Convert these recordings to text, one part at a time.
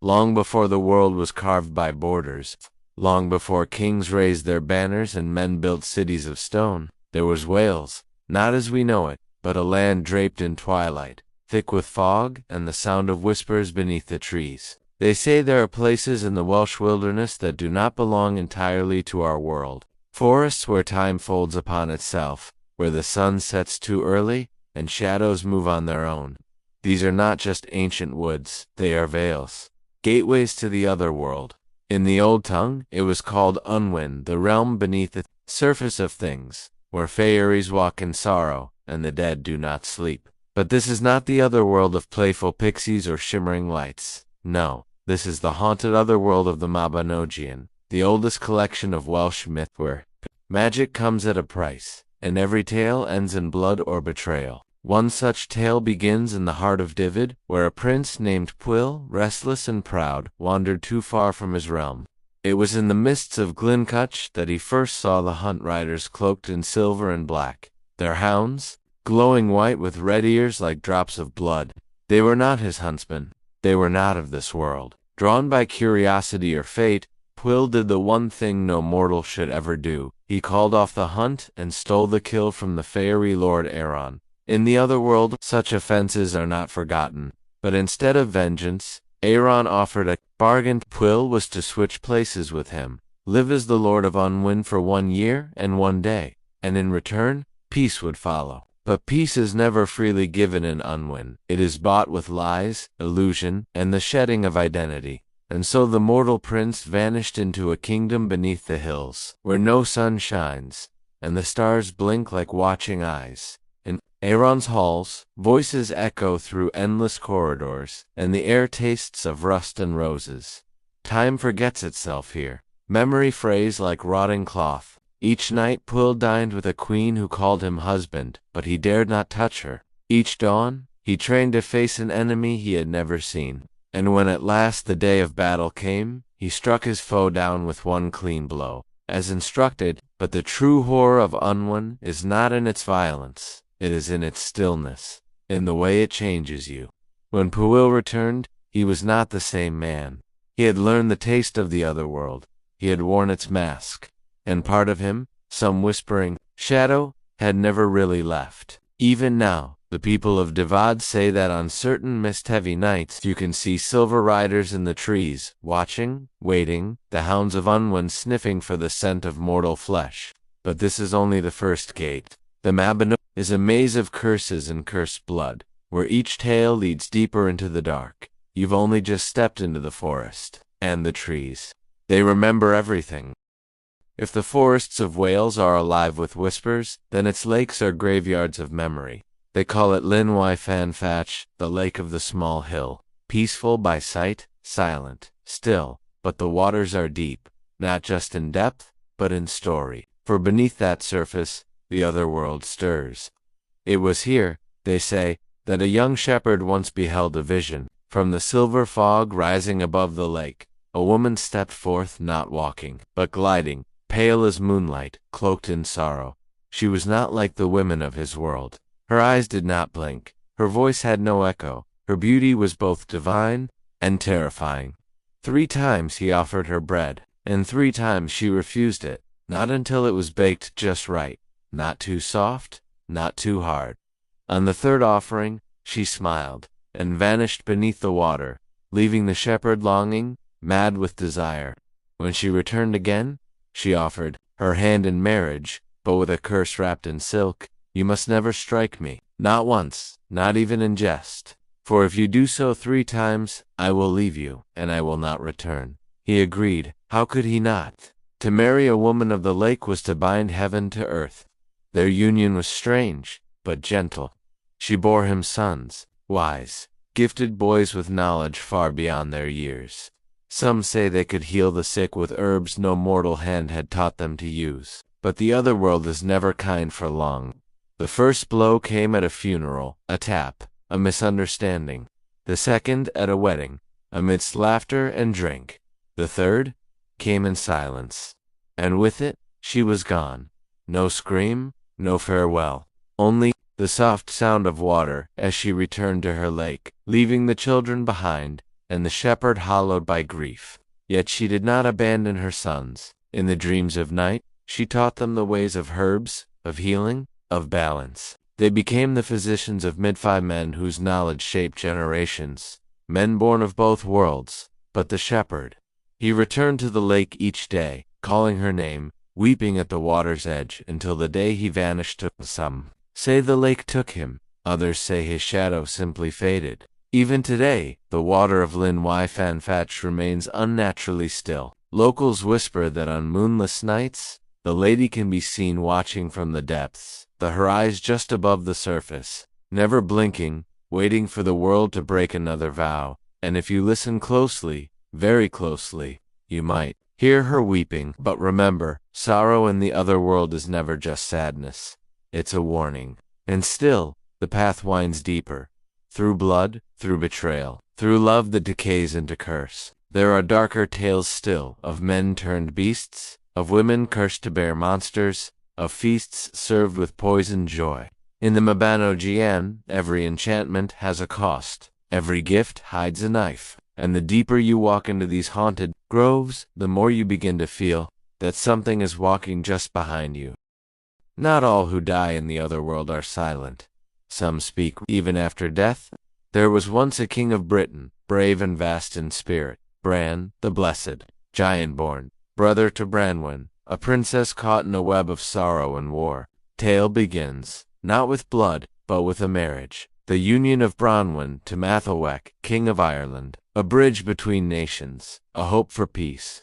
long before the world was carved by borders, long before kings raised their banners and men built cities of stone, there was Wales, not as we know it, but a land draped in twilight, thick with fog and the sound of whispers beneath the trees. They say there are places in the Welsh wilderness that do not belong entirely to our world. Forests where time folds upon itself, where the sun sets too early and shadows move on their own. These are not just ancient woods, they are vales, gateways to the other world. In the old tongue, it was called Awen, the realm beneath the surface of things, where Faeries walk in sorrow and the dead do not sleep. But this is not the other world of playful pixies or shimmering lights. No, this is the haunted otherworld of the Mabinogion, the oldest collection of Welsh myth where magic comes at a price, and every tale ends in blood or betrayal. One such tale begins in the heart of Dyfed, where a prince named Pwyll, restless and proud, wandered too far from his realm. It was in the mists of Glencuch that he first saw the hunt riders cloaked in silver and black, their hounds glowing white with red ears like drops of blood. They were not his huntsmen. They were not of this world. Drawn by curiosity or fate, Pwyll did the one thing no mortal should ever do. He called off the hunt and stole the kill from the Faerie Lord Awen. In the other world, such offenses are not forgotten, but instead of vengeance, Awen offered a bargain. Pwyll was to switch places with him, live as the Lord of Awen for 1 year and 1 day, and in return, peace would follow. But peace is never freely given in Awen. It is bought with lies, illusion, and the shedding of identity. And so the mortal prince vanished into a kingdom beneath the hills, where no sun shines, and the stars blink like watching eyes. In Awen's halls, voices echo through endless corridors, and the air tastes of rust and roses. Time forgets itself here. Memory frays like rotting cloth. Each night Pwyll dined with a queen who called him husband, but he dared not touch her. Each dawn, he trained to face an enemy he had never seen. And when at last the day of battle came, he struck his foe down with one clean blow, as instructed. But the true horror of Awen is not in its violence, it is in its stillness, in the way it changes you. When Pwyll returned, he was not the same man. He had learned the taste of the other world. He had worn its mask. And part of him, some whispering shadow, had never really left. Even now, the people of Dyfed say that on certain mist-heavy nights you can see silver riders in the trees, watching, waiting, the hounds of Awen sniffing for the scent of mortal flesh. But this is only the first gate. The Mabinogion is a maze of curses and cursed blood, where each tale leads deeper into the dark. You've only just stepped into the forest, and the trees. They remember everything. If the forests of Wales are alive with whispers, then its lakes are graveyards of memory. They call it Llyn y Fan Fach, the lake of the small hill. Peaceful by sight, silent, still, but the waters are deep, not just in depth, but in story. For beneath that surface, the other world stirs. It was here, they say, that a young shepherd once beheld a vision. From the silver fog rising above the lake, a woman stepped forth, not walking, but gliding, pale as moonlight, cloaked in sorrow. She was not like the women of his world. Her eyes did not blink. Her voice had no echo. Her beauty was both divine and terrifying. 3 times he offered her bread, and 3 times she refused it, not until it was baked just right, not too soft, not too hard. On the 3rd offering, she smiled, and vanished beneath the water, leaving the shepherd longing, mad with desire. When she returned again, she offered her hand in marriage, but with a curse wrapped in silk. You must never strike me, not once, not even in jest. For if you do so 3 times, I will leave you, and I will not return. He agreed. How could he not? To marry a woman of the lake was to bind heaven to earth. Their union was strange, but gentle. She bore him sons, wise, gifted boys with knowledge far beyond their years. Some say they could heal the sick with herbs no mortal hand had taught them to use. But the other world is never kind for long. The first blow came at a funeral, a tap, a misunderstanding. The second at a wedding, amidst laughter and drink. The third came in silence. And with it, she was gone. No scream, no farewell. Only the soft sound of water as she returned to her lake, leaving the children behind, and the shepherd hollowed by grief. Yet she did not abandon her sons. In the dreams of night, she taught them the ways of herbs, of healing, of balance. They became the physicians of Midfi men whose knowledge shaped generations, men born of both worlds. But the shepherd, he returned to the lake each day, calling her name, weeping at the water's edge until the day he vanished. Some say the lake took him, others say his shadow simply faded. Even today, the water of Llyn Fan Fatch remains unnaturally still. Locals whisper that on moonless nights, the lady can be seen watching from the depths, her eyes just above the surface, never blinking, waiting for the world to break another vow. And if you listen closely, very closely, you might hear her weeping. But remember, sorrow in the other world is never just sadness. It's a warning. And still, the path winds deeper. Through blood, through betrayal, through love that decays into curse. There are darker tales still, of men turned beasts, of women cursed to bear monsters, of feasts served with poisoned joy. In the Mabinogion, every enchantment has a cost. Every gift hides a knife. And the deeper you walk into these haunted groves, the more you begin to feel that something is walking just behind you. Not all who die in the other world are silent. Some speak even after death. There was once a king of Britain, brave and vast in spirit, Bran, the Blessed, giant-born, brother to Branwen, a princess caught in a web of sorrow and war. Tale begins, not with blood, but with a marriage. The union of Branwen to Matholwech, king of Ireland, a bridge between nations, a hope for peace.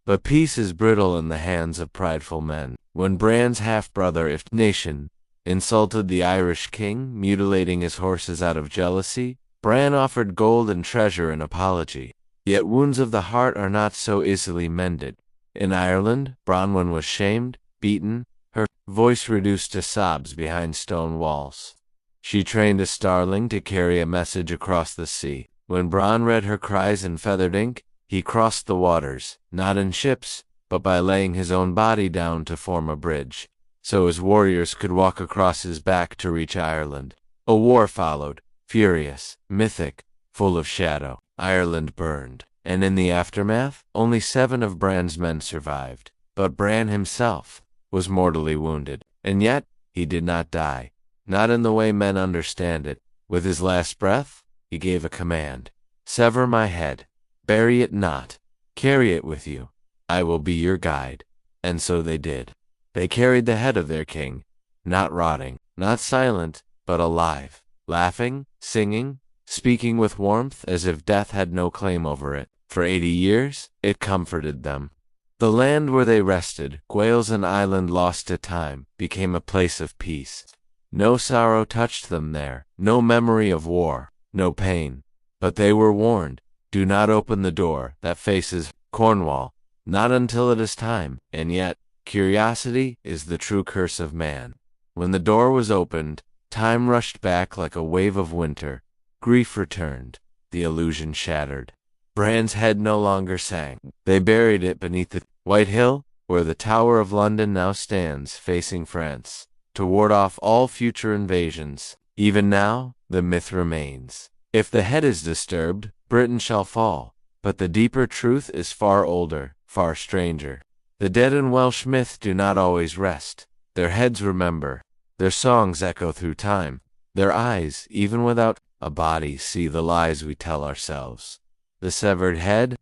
But peace is brittle in the hands of prideful men. When Bran's half-brother if nation insulted the Irish king, mutilating his horses out of jealousy, Bran offered gold and treasure in apology. Yet wounds of the heart are not so easily mended. In Ireland, Branwen was shamed, beaten, her voice reduced to sobs behind stone walls. She trained a starling to carry a message across the sea. When Bran read her cries in feathered ink, he crossed the waters, not in ships, but by laying his own body down to form a bridge, so his warriors could walk across his back to reach Ireland. A war followed, furious, mythic, full of shadow. Ireland burned, and in the aftermath, only 7 of Bran's men survived. But Bran himself was mortally wounded, and yet he did not die. Not in the way men understand it. With his last breath, he gave a command. Sever my head. Bury it not. Carry it with you. I will be your guide. And so they did. They carried the head of their king, not rotting, not silent, but alive, laughing, singing, speaking with warmth as if death had no claim over it. For 80 years, it comforted them. The land where they rested, Gwales an island lost to time, became a place of peace. No sorrow touched them there, no memory of war, no pain. But they were warned, do not open the door that faces Cornwall, not until it is time. And yet, curiosity is the true curse of man. When the door was opened, time rushed back like a wave of winter. Grief returned, the illusion shattered. Bran's head no longer sang. They buried it beneath the White Hill, where the Tower of London now stands, facing France, to ward off all future invasions. Even now, the myth remains. If the head is disturbed, Britain shall fall. But the deeper truth is far older, far stranger. The dead in Welsh myth do not always rest. Their heads remember. Their songs echo through time. Their eyes, even without a body, see the lies we tell ourselves. The severed head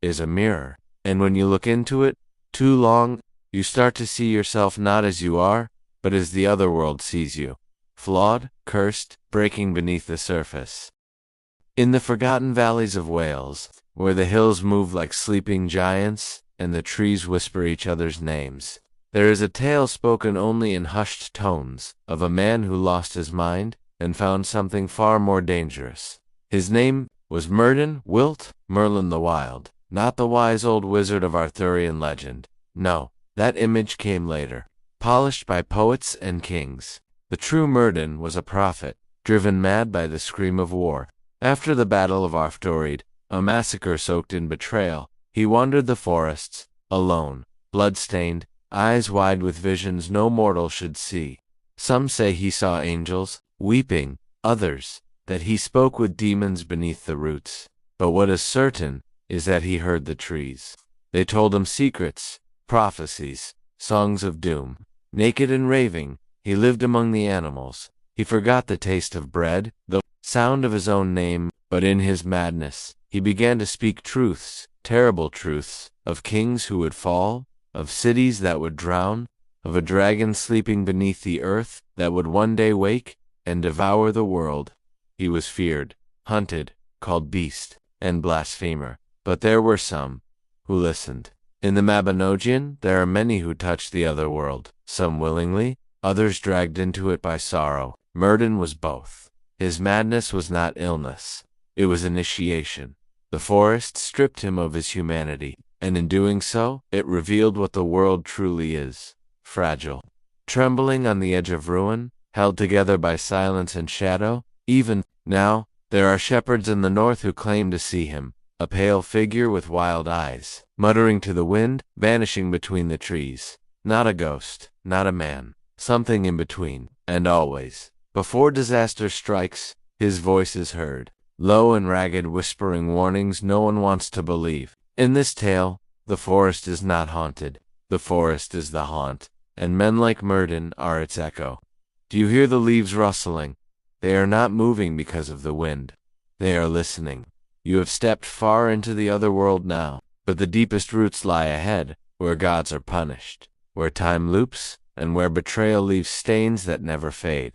is a mirror, and when you look into it too long, you start to see yourself not as you are, but as the other world sees you. Flawed, cursed, breaking beneath the surface. In the forgotten valleys of Wales, where the hills move like sleeping giants, and the trees whisper each other's names, there is a tale spoken only in hushed tones, of a man who lost his mind, and found something far more dangerous. His name was Merlin the Wild, not the wise old wizard of Arthurian legend. No, that image came later, polished by poets and kings. The true Merlin was a prophet, driven mad by the scream of war. After the Battle of Arthuried, a massacre soaked in betrayal, he wandered the forests, alone, blood-stained, eyes wide with visions no mortal should see. Some say he saw angels, weeping, others, that he spoke with demons beneath the roots. But what is certain is that he heard the trees. They told him secrets, prophecies, songs of doom. Naked and raving, he lived among the animals. He forgot the taste of bread, the sound of his own name, but in his madness, he began to speak truths, terrible truths, of kings who would fall, of cities that would drown, of a dragon sleeping beneath the earth that would one day wake and devour the world. He was feared, hunted, called beast, and blasphemer. But there were some who listened. In the Mabinogion, there are many who touched the other world, some willingly, others dragged into it by sorrow. Myrddin was both. His madness was not illness. It was initiation. The forest stripped him of his humanity, and in doing so, it revealed what the world truly is: fragile, trembling on the edge of ruin, held together by silence and shadow. Even now, there are shepherds in the north who claim to see him, a pale figure with wild eyes, muttering to the wind, vanishing between the trees. Not a ghost, not a man, something in between, and always, before disaster strikes, his voice is heard, low and ragged, whispering warnings no one wants to believe. In this tale, the forest is not haunted. The forest is the haunt, and men like Myrddin are its echo. Do you hear the leaves rustling? They are not moving because of the wind. They are listening. You have stepped far into the other world now, but the deepest roots lie ahead, where gods are punished, where time loops, and where betrayal leaves stains that never fade.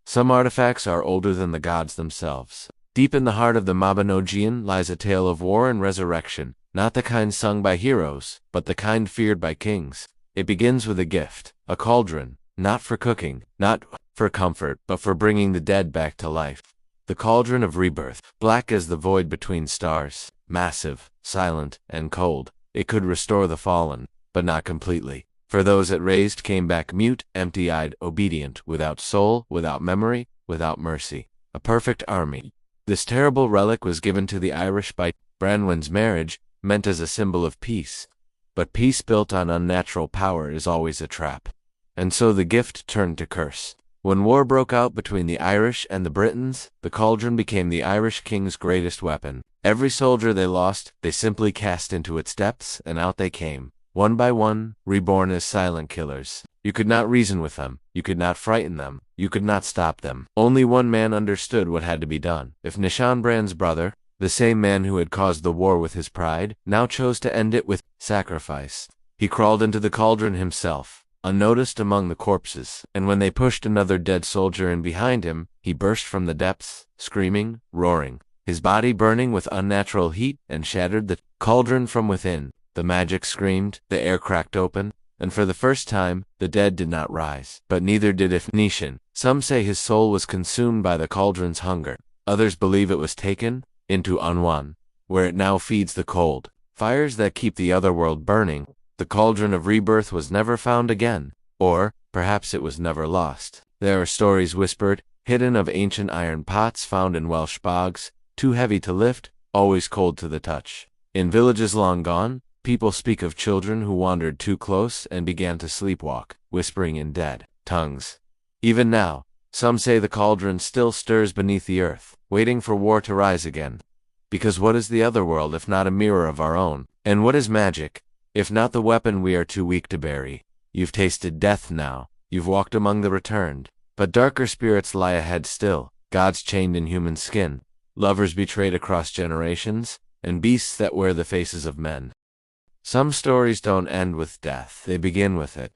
Some artifacts are older than the gods themselves. Deep in the heart of the Mabinogion lies a tale of war and resurrection, not the kind sung by heroes, but the kind feared by kings. It begins with a gift, a cauldron, not for cooking, not for comfort, but for bringing the dead back to life. The cauldron of rebirth, black as the void between stars, massive, silent, and cold. It could restore the fallen, but not completely. For those it raised came back mute, empty-eyed, obedient, without soul, without memory, without mercy. A perfect army. This terrible relic was given to the Irish by Branwen's marriage, meant as a symbol of peace. But peace built on unnatural power is always a trap. And so the gift turned to curse. When war broke out between the Irish and the Britons, the cauldron became the Irish king's greatest weapon. Every soldier they lost, they simply cast into its depths, and out they came, one by one, reborn as silent killers. You could not reason with them. You could not frighten them. You could not stop them. Only one man understood what had to be done. If Nishanbrand's brother, the same man who had caused the war with his pride, now chose to end it with sacrifice, he crawled into the cauldron himself, unnoticed among the corpses, and when they pushed another dead soldier in behind him, he burst from the depths, screaming, roaring, his body burning with unnatural heat, and shattered the cauldron from within. The magic screamed, the air cracked open, and for the first time, the dead did not rise, but neither did Nishan. Some say his soul was consumed by the cauldron's hunger. Others believe it was taken into Awen, where it now feeds the cold fires that keep the other world burning. The cauldron of rebirth was never found again, or perhaps it was never lost. There are stories whispered, hidden, of ancient iron pots found in Welsh bogs, too heavy to lift, always cold to the touch. In villages long gone, people speak of children who wandered too close and began to sleepwalk, whispering in dead tongues. Even now, some say the cauldron still stirs beneath the earth, waiting for war to rise again. Because what is the other world if not a mirror of our own? And what is magic, if not the weapon we are too weak to bury? You've tasted death now, you've walked among the returned, but darker spirits lie ahead still, gods chained in human skin, lovers betrayed across generations, and beasts that wear the faces of men. Some stories don't end with death, they begin with it.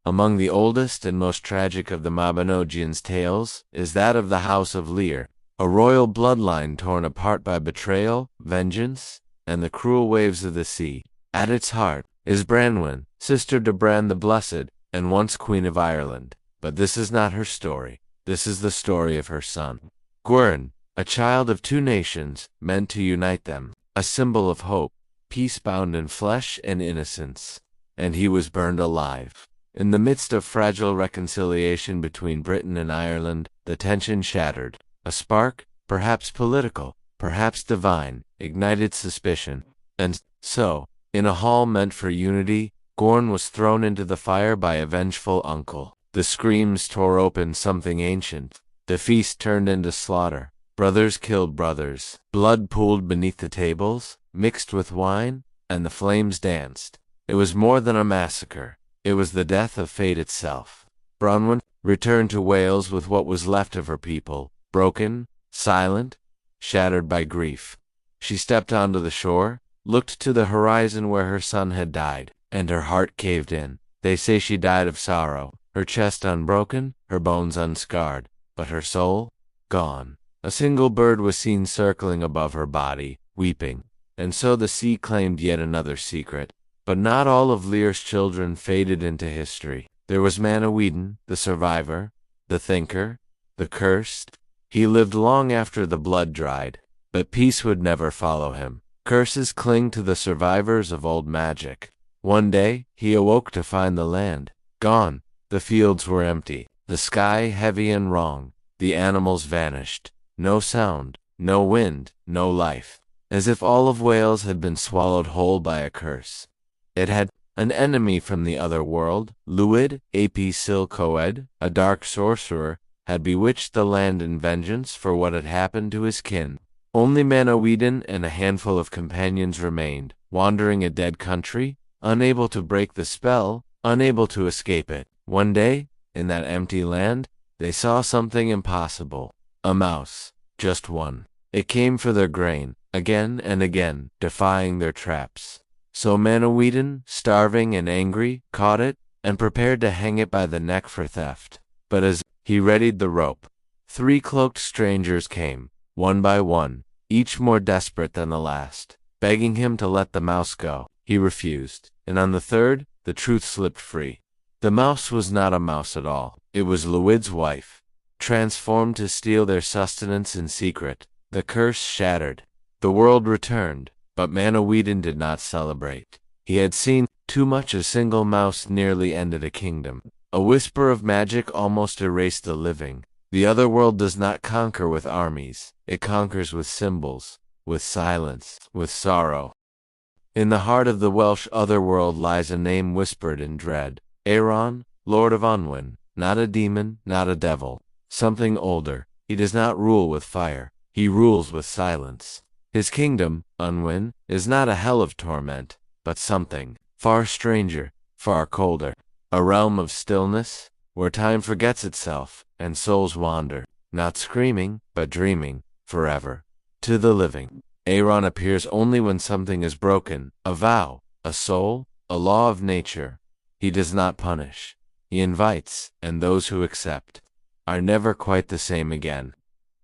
Among the oldest and most tragic of the Mabinogion's tales is that of the House of Lear, a royal bloodline torn apart by betrayal, vengeance, and the cruel waves of the sea. At its heart is Branwen, sister to Bran the Blessed, and once Queen of Ireland. But this is not her story. This is the story of her son, Gwern, a child of two nations, meant to unite them, a symbol of hope, peace bound in flesh and innocence. And he was burned alive. In the midst of fragile reconciliation between Britain and Ireland, the tension shattered. A spark, perhaps political, perhaps divine, ignited suspicion. And so, in a hall meant for unity, Gwern was thrown into the fire by a vengeful uncle. The screams tore open something ancient. The feast turned into slaughter. Brothers killed brothers. Blood pooled beneath the tables, mixed with wine, and the flames danced. It was more than a massacre. It was the death of fate itself. Branwen returned to Wales with what was left of her people, broken, silent, shattered by grief. She stepped onto the shore, looked to the horizon where her son had died, and her heart caved in. They say she died of sorrow, her chest unbroken, her bones unscarred, but her soul gone. A single bird was seen circling above her body, weeping, and so the sea claimed yet another secret. But not all of Lear's children faded into history. There was Mabinogion, the survivor, the thinker, the cursed. He lived long after the blood dried, but peace would never follow him. Curses cling to the survivors of old magic. One day, he awoke to find the land gone. The fields were empty, the sky heavy and wrong. The animals vanished. No sound, no wind, no life. As if all of Wales had been swallowed whole by a curse. It had an enemy from the other world. Lwyd ap Coed, a dark sorcerer, had bewitched the land in vengeance for what had happened to his kin. Only Mabinogion and a handful of companions remained, wandering a dead country, unable to break the spell, unable to escape it. One day, in that empty land, they saw something impossible. A mouse, just one. It came for their grain, again and again, defying their traps. So Mabinogion, starving and angry, caught it, and prepared to hang it by the neck for theft. But as he readied the rope, 3 cloaked strangers came, one by one, each more desperate than the last, begging him to let the mouse go. He refused, and on the third, the truth slipped free. The mouse was not a mouse at all. It was Lwyd's wife, transformed to steal their sustenance in secret. The curse shattered. The world returned, but Mabinogion did not celebrate. He had seen too much. A single mouse nearly ended a kingdom. A whisper of magic almost erased the living. The other world does not conquer with armies. It conquers with symbols, with silence, with sorrow. In the heart of the Welsh Otherworld lies a name whispered in dread. Awen, Lord of Awen, not a demon, not a devil. Something older. He does not rule with fire. He rules with silence. His kingdom, Awen, is not a hell of torment, but something far stranger, far colder. A realm of stillness, where time forgets itself, and souls wander, not screaming, but dreaming, forever. To the living, Awen appears only when something is broken, a vow, a soul, a law of nature. He does not punish. He invites, and those who accept are never quite the same again.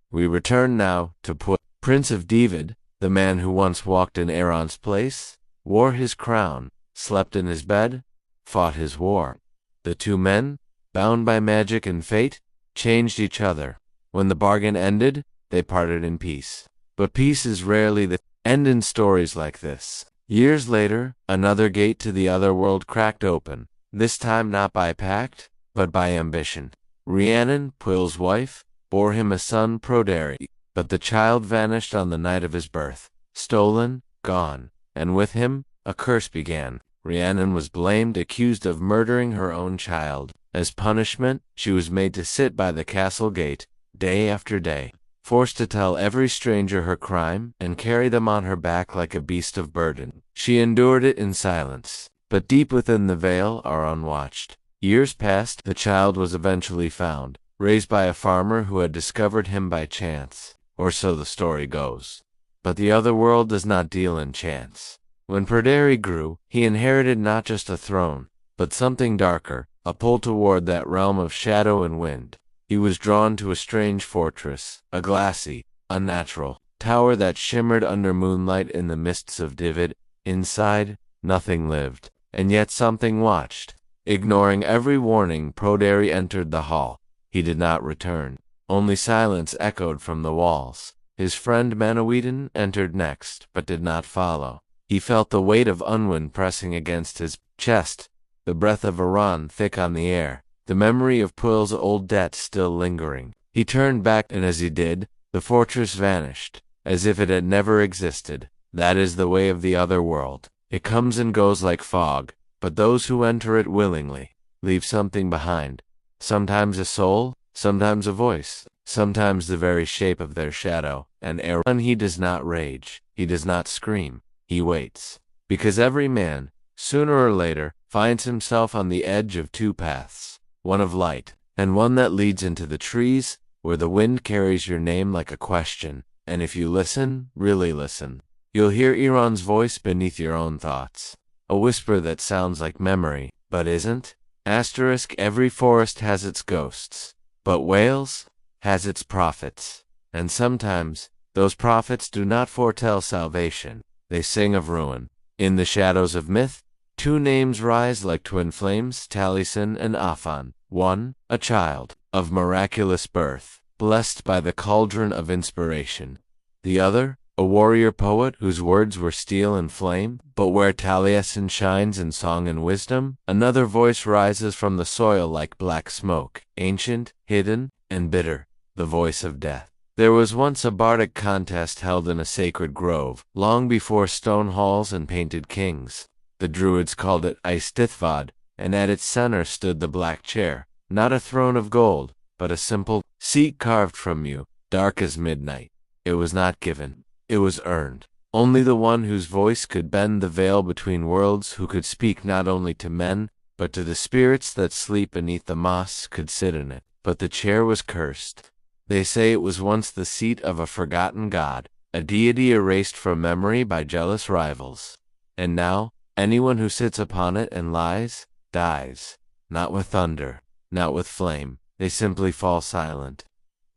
We return now to Pwyll, Prince of Dyfed, the man who once walked in Awen's place, wore his crown, slept in his bed, fought his war. The two men, bound by magic and fate, changed each other. When the bargain ended, they parted in peace. But peace is rarely the end in stories like this. Years later, another gate to the other world cracked open, this time not by pact, but by ambition. Rhiannon, Pwyll's wife, bore him a son, Faerie, but the child vanished on the night of his birth, stolen, gone, and with him, a curse began. Rhiannon was blamed, accused of murdering her own child. As punishment, she was made to sit by the castle gate, day after day, forced to tell every stranger her crime and carry them on her back like a beast of burden. She endured it in silence, but deep within the veil are unwatched. Years passed. The child was eventually found, raised by a farmer who had discovered him by chance, or so the story goes. But the other world does not deal in chance. When Faerie grew, he inherited not just a throne, but something darker, a pull toward that realm of shadow and wind. He was drawn to a strange fortress, a glassy, unnatural tower that shimmered under moonlight in the mists of Dyfed. Inside, nothing lived, and yet something watched. Ignoring every warning, Faerie entered the hall. He did not return. Only silence echoed from the walls. His friend Mabinogion entered next, but did not follow. He felt the weight of Awen pressing against his chest, the breath of Awen thick on the air, the memory of Pwyll's old debt still lingering. He turned back, and as he did, the fortress vanished, as if it had never existed. That is the way of the other world. It comes and goes like fog, but those who enter it willingly leave something behind. Sometimes a soul, sometimes a voice, sometimes the very shape of their shadow, and Awen he does not rage, he does not scream, he waits. Because every man, sooner or later, finds himself on the edge of two paths, one of light, and one that leads into the trees, where the wind carries your name like a question, and if you listen, really listen, you'll hear Iran's voice beneath your own thoughts. A whisper that sounds like memory, but isn't. Every forest has its ghosts, but Wales has its prophets. And sometimes, those prophets do not foretell salvation, they sing of ruin. In the shadows of myth, two names rise like twin flames, Taliesin and Awen. One, a child, of miraculous birth, blessed by the cauldron of inspiration. The other, a warrior poet whose words were steel and flame, but where Taliesin shines in song and wisdom, another voice rises from the soil like black smoke, ancient, hidden, and bitter, the voice of death. There was once a bardic contest held in a sacred grove, long before stone halls and painted kings. The Druids called it Eisteddfod, and at its center stood the black chair, not a throne of gold, but a simple seat carved from yew, dark as midnight. It was not given, it was earned. Only the one whose voice could bend the veil between worlds, who could speak not only to men, but to the spirits that sleep beneath the moss, could sit in it. But the chair was cursed. They say it was once the seat of a forgotten god, a deity erased from memory by jealous rivals. And now, anyone who sits upon it and lies, dies. Not with thunder, not with flame, they simply fall silent,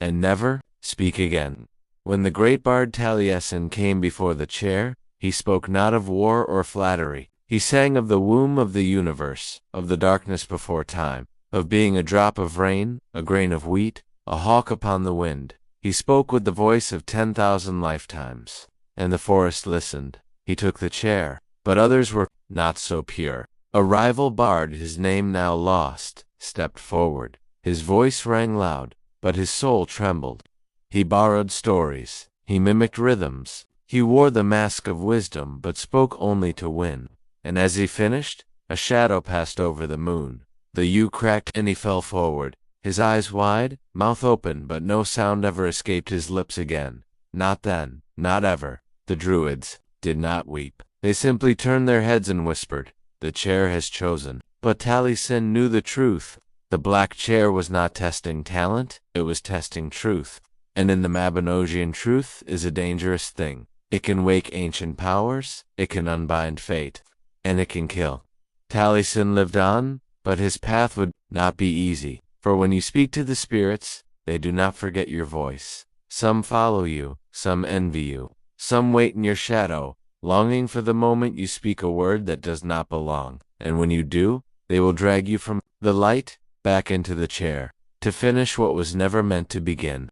and never speak again. When the great bard Taliesin came before the chair, he spoke not of war or flattery. He sang of the womb of the universe, of the darkness before time, of being a drop of rain, a grain of wheat, a hawk upon the wind. He spoke with the voice of 10,000 lifetimes. And the forest listened. He took the chair, but others were not so pure. A rival bard, his name now lost, stepped forward. His voice rang loud, but his soul trembled. He borrowed stories, he mimicked rhythms, he wore the mask of wisdom, but spoke only to win. And as he finished, a shadow passed over the moon. The yew cracked and he fell forward, his eyes wide, mouth open, but no sound ever escaped his lips again. Not then, not ever. The Druids did not weep. They simply turned their heads and whispered, "The chair has chosen." But Taliesin knew the truth. The black chair was not testing talent, it was testing truth. And in the Mabinogion, truth is a dangerous thing. It can wake ancient powers, it can unbind fate, and it can kill. Taliesin lived on, but his path would not be easy. For when you speak to the spirits, they do not forget your voice. Some follow you, some envy you, some wait in your shadow, longing for the moment you speak a word that does not belong. And when you do, they will drag you from the light back into the chair, to finish what was never meant to begin.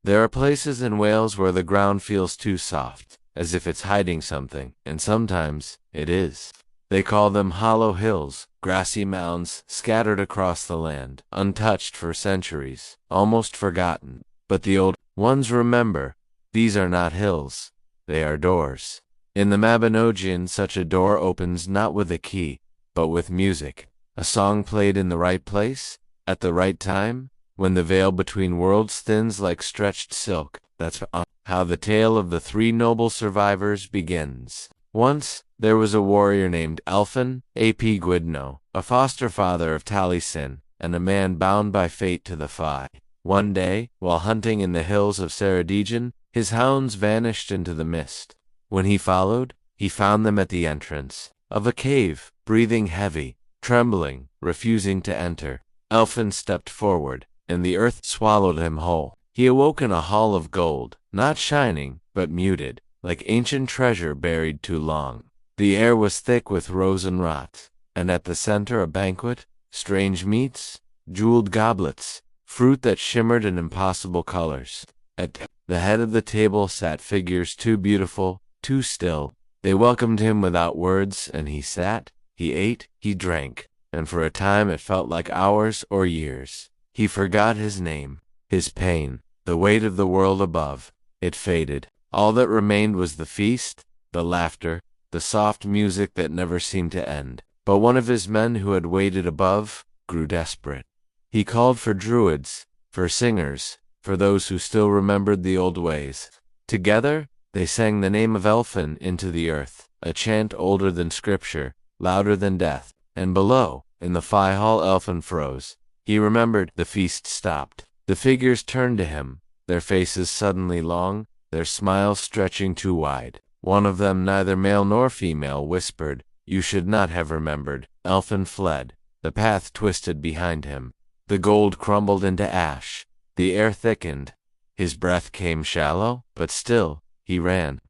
There are places in Wales where the ground feels too soft, as if it's hiding something, and sometimes it is. They call them hollow hills, grassy mounds scattered across the land, untouched for centuries, almost forgotten. But the old ones remember, these are not hills, they are doors. In the Mabinogion, such a door opens not with a key, but with music. A song played in the right place, at the right time, when the veil between worlds thins like stretched silk. That's how the tale of the three noble survivors begins. Once, there was a warrior named Elfyn ap Gwydno, a foster father of Taliesin, and a man bound by fate to the Fae. One day, while hunting in the hills of Ceridwen, his hounds vanished into the mist. When he followed, he found them at the entrance of a cave, breathing heavy, trembling, refusing to enter. Elfyn stepped forward, and the earth swallowed him whole. He awoke in a hall of gold, not shining, but muted, like ancient treasure buried too long. The air was thick with rose and rot, and at the center a banquet, strange meats, jeweled goblets, fruit that shimmered in impossible colors. At the head of the table sat figures too beautiful, too still. They welcomed him without words, and he sat, he ate, he drank, and for a time it felt like hours or years. He forgot his name, his pain, the weight of the world above. It faded. All that remained was the feast, the laughter, the soft music that never seemed to end. But one of his men who had waited above grew desperate. He called for druids, for singers, for those who still remembered the old ways. Together, they sang the name of Elfin into the earth, a chant older than scripture, louder than death. And below, in the Phi Hall, Elfin froze. He remembered. The feast stopped. The figures turned to him, their faces suddenly long, their smiles stretching too wide. One of them, neither male nor female, whispered, "You should not have remembered." Elfin fled. The path twisted behind him. The gold crumbled into ash. The air thickened. His breath came shallow, but still, he ran.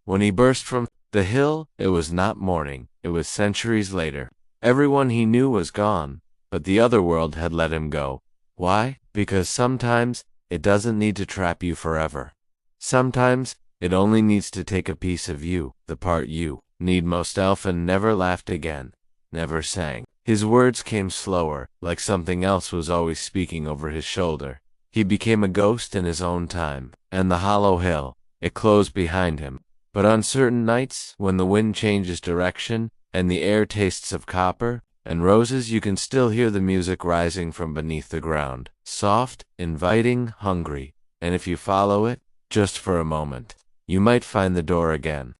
When he burst from the hill, it was not morning, it was centuries later. Everyone he knew was gone, but the other world had let him go. Why? Because sometimes, it doesn't need to trap you forever. Sometimes, it only needs to take a piece of you, the part you need most. Elfin never laughed again, never sang. His words came slower, like something else was always speaking over his shoulder. He became a ghost in his own time, and the hollow hill, it closed behind him. But on certain nights, when the wind changes direction, and the air tastes of copper and roses, you can still hear the music rising from beneath the ground, soft, inviting, hungry, and if you follow it, just for a moment, you might find the door again.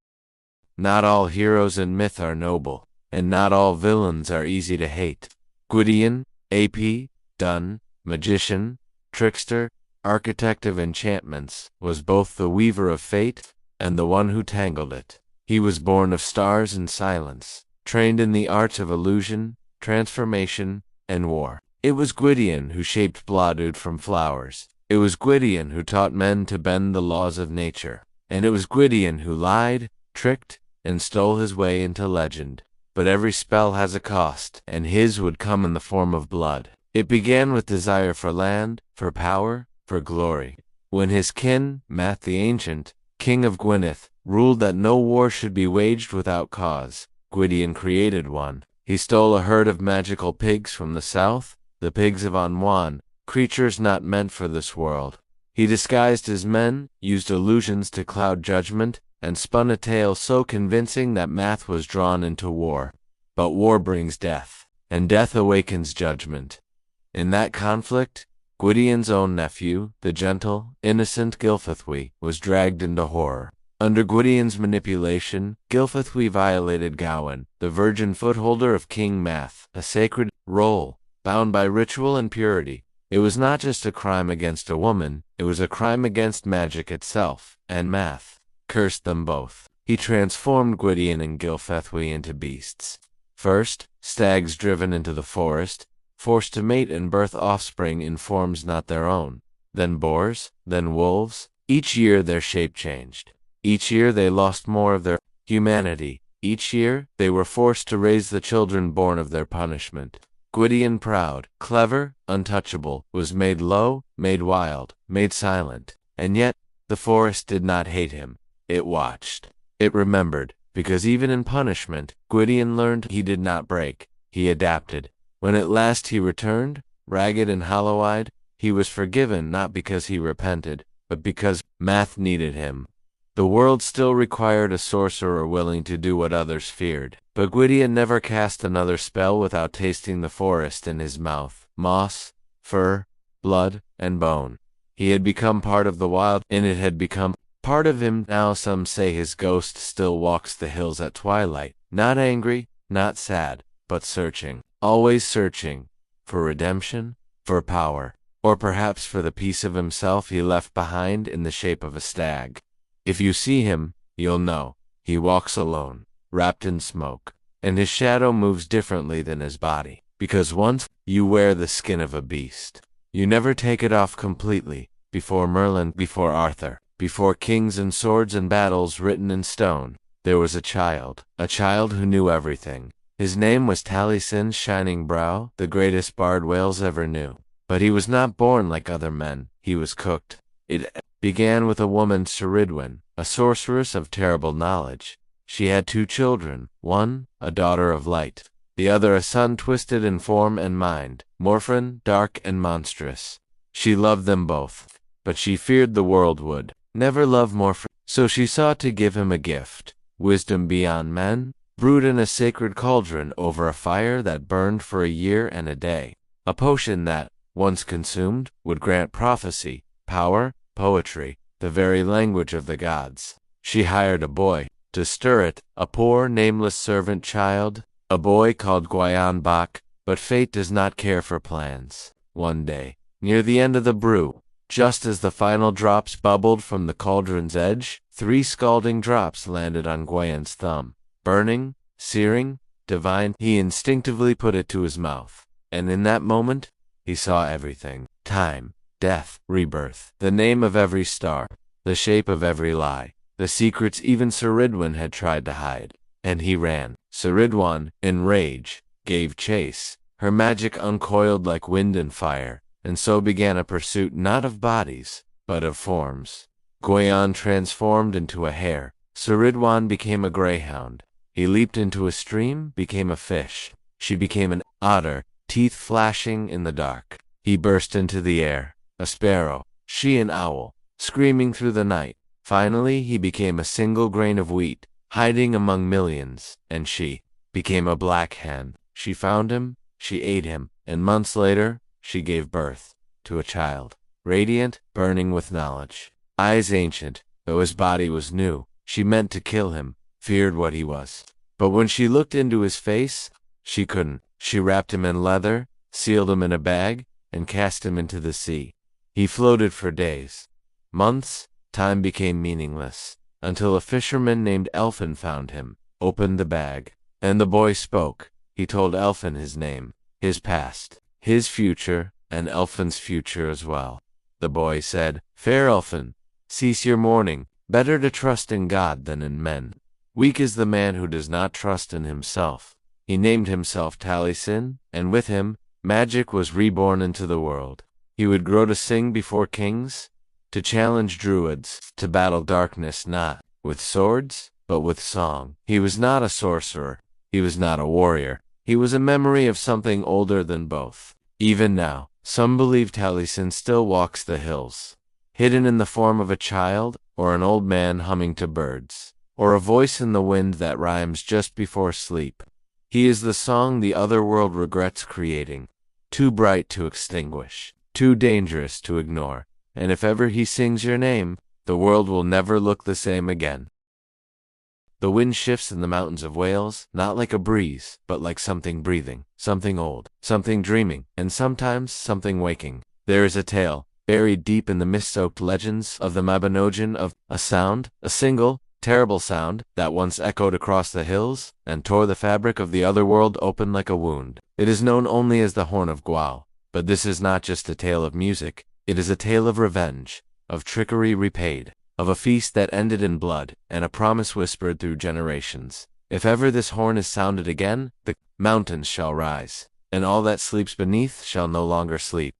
Not all heroes in myth are noble, and not all villains are easy to hate. Gwydion, AP, Dun, magician, trickster, architect of enchantments, was both the weaver of fate and the one who tangled it. He was born of stars and silence, trained in the arts of illusion, transformation, and war. It was Gwydion who shaped blood from flowers. It was Gwydion who taught men to bend the laws of nature. And it was Gwydion who lied, tricked, and stole his way into legend. But every spell has a cost, and his would come in the form of blood. It began with desire for land, for power, for glory. When his kin, Math the Ancient, king of Gwynedd, ruled that no war should be waged without cause, Gwydion created one. He stole a herd of magical pigs from the south, the pigs of Awen, creatures not meant for this world. He disguised his men, used illusions to cloud judgment, and spun a tale so convincing that Math was drawn into war. But war brings death, and death awakens judgment. In that conflict, Gwydion's own nephew, the gentle, innocent Gylfathwy, was dragged into horror. Under Gwydion's manipulation, Gylfathwy violated Awen, the virgin footholder of King Math, a sacred role, bound by ritual and purity. It was not just a crime against a woman, it was a crime against magic itself, and Math cursed them both. He transformed Gwydion and Gylfathwy into beasts. First, stags driven into the forest, forced to mate and birth offspring in forms not their own. Then boars, then wolves. Each year their shape changed. Each year they lost more of their humanity. Each year they were forced to raise the children born of their punishment. Gwydion, proud, clever, untouchable, was made low, made wild, made silent. And yet, the forest did not hate him. It watched. It remembered, because even in punishment, Gwydion learned. He did not break. He adapted. When at last he returned, ragged and hollow-eyed, he was forgiven not because he repented, but because Math needed him. The world still required a sorcerer willing to do what others feared. But Gwydion never cast another spell without tasting the forest in his mouth. Moss, fur, blood, and bone. He had become part of the wild, and it had become part of him. Now some say his ghost still walks the hills at twilight, not angry, not sad, but searching, always searching, for redemption, for power, or perhaps for the piece of himself he left behind in the shape of a stag. If you see him, you'll know. He walks alone, wrapped in smoke, and his shadow moves differently than his body. Because once you wear the skin of a beast, you never take it off completely. Before Merlin, before Arthur, before kings and swords and battles written in stone, there was a child who knew everything. His name was Taliesin's Shining Brow, the greatest bard Wales ever knew. But he was not born like other men, he was cooked. It began with a woman, Ceridwen, a sorceress of terrible knowledge. She had 2 children, one, a daughter of light, the other a son twisted in form and mind, Morfrin, dark and monstrous. She loved them both, but she feared the world would never love Morfrin, so she sought to give him a gift, wisdom beyond men, brewed in a sacred cauldron over a fire that burned for a year and a day, a potion that, once consumed, would grant prophecy, power, poetry, the very language of the gods. She hired a boy to stir it, a poor, nameless servant child, a boy called Gwayan-bach, but fate does not care for plans. One day, near the end of the brew, just as the final drops bubbled from the cauldron's edge, 3 scalding drops landed on Gwayan's thumb. Burning, searing, divine, he instinctively put it to his mouth. And in that moment, he saw everything. Time, death, rebirth, the name of every star, the shape of every lie, the secrets even Ceridwen had tried to hide. And he ran. Ceridwen, in rage, gave chase. Her magic uncoiled like wind and fire, and so began a pursuit not of bodies, but of forms. Gwayan transformed into a hare. Ceridwen became a greyhound. He leaped into a stream, became a fish. She became an otter, teeth flashing in the dark. He burst into the air, a sparrow. She an owl, screaming through the night. Finally, he became a single grain of wheat, hiding among millions, and she became a black hen. She found him, she ate him, and months later, she gave birth to a child, radiant, burning with knowledge. Eyes ancient, though his body was new. She meant to kill him, feared what he was. But when she looked into his face, she couldn't. She wrapped him in leather, sealed him in a bag, and cast him into the sea. He floated for days, months. Time became meaningless, until a fisherman named Elfin found him, opened the bag, and the boy spoke. He told Elfin his name, his past, his future, and Elfin's future as well. The boy said, "Fair Elfin, cease your mourning. Better to trust in God than in men. Weak is the man who does not trust in himself." He named himself Taliesin, and with him, magic was reborn into the world. He would grow to sing before kings, to challenge druids, to battle darkness not with swords, but with song. He was not a sorcerer. He was not a warrior. He was a memory of something older than both. Even now, some believe Taliesin still walks the hills, hidden in the form of a child, or an old man humming to birds, or a voice in the wind that rhymes just before sleep. He is the song the Otherworld regrets creating, too bright to extinguish, too dangerous to ignore. And if ever he sings your name, the world will never look the same again. The wind shifts in the mountains of Wales, not like a breeze, but like something breathing, something old, something dreaming, and sometimes something waking. There is a tale, buried deep in the mist-soaked legends of the Mabinogion, of a sound, a single, terrible sound, that once echoed across the hills, and tore the fabric of the Otherworld open like a wound. It is known only as the Horn of Gwawl, but this is not just a tale of music. It is a tale of revenge, of trickery repaid, of a feast that ended in blood, and a promise whispered through generations. If ever this horn is sounded again, the mountains shall rise, and all that sleeps beneath shall no longer sleep.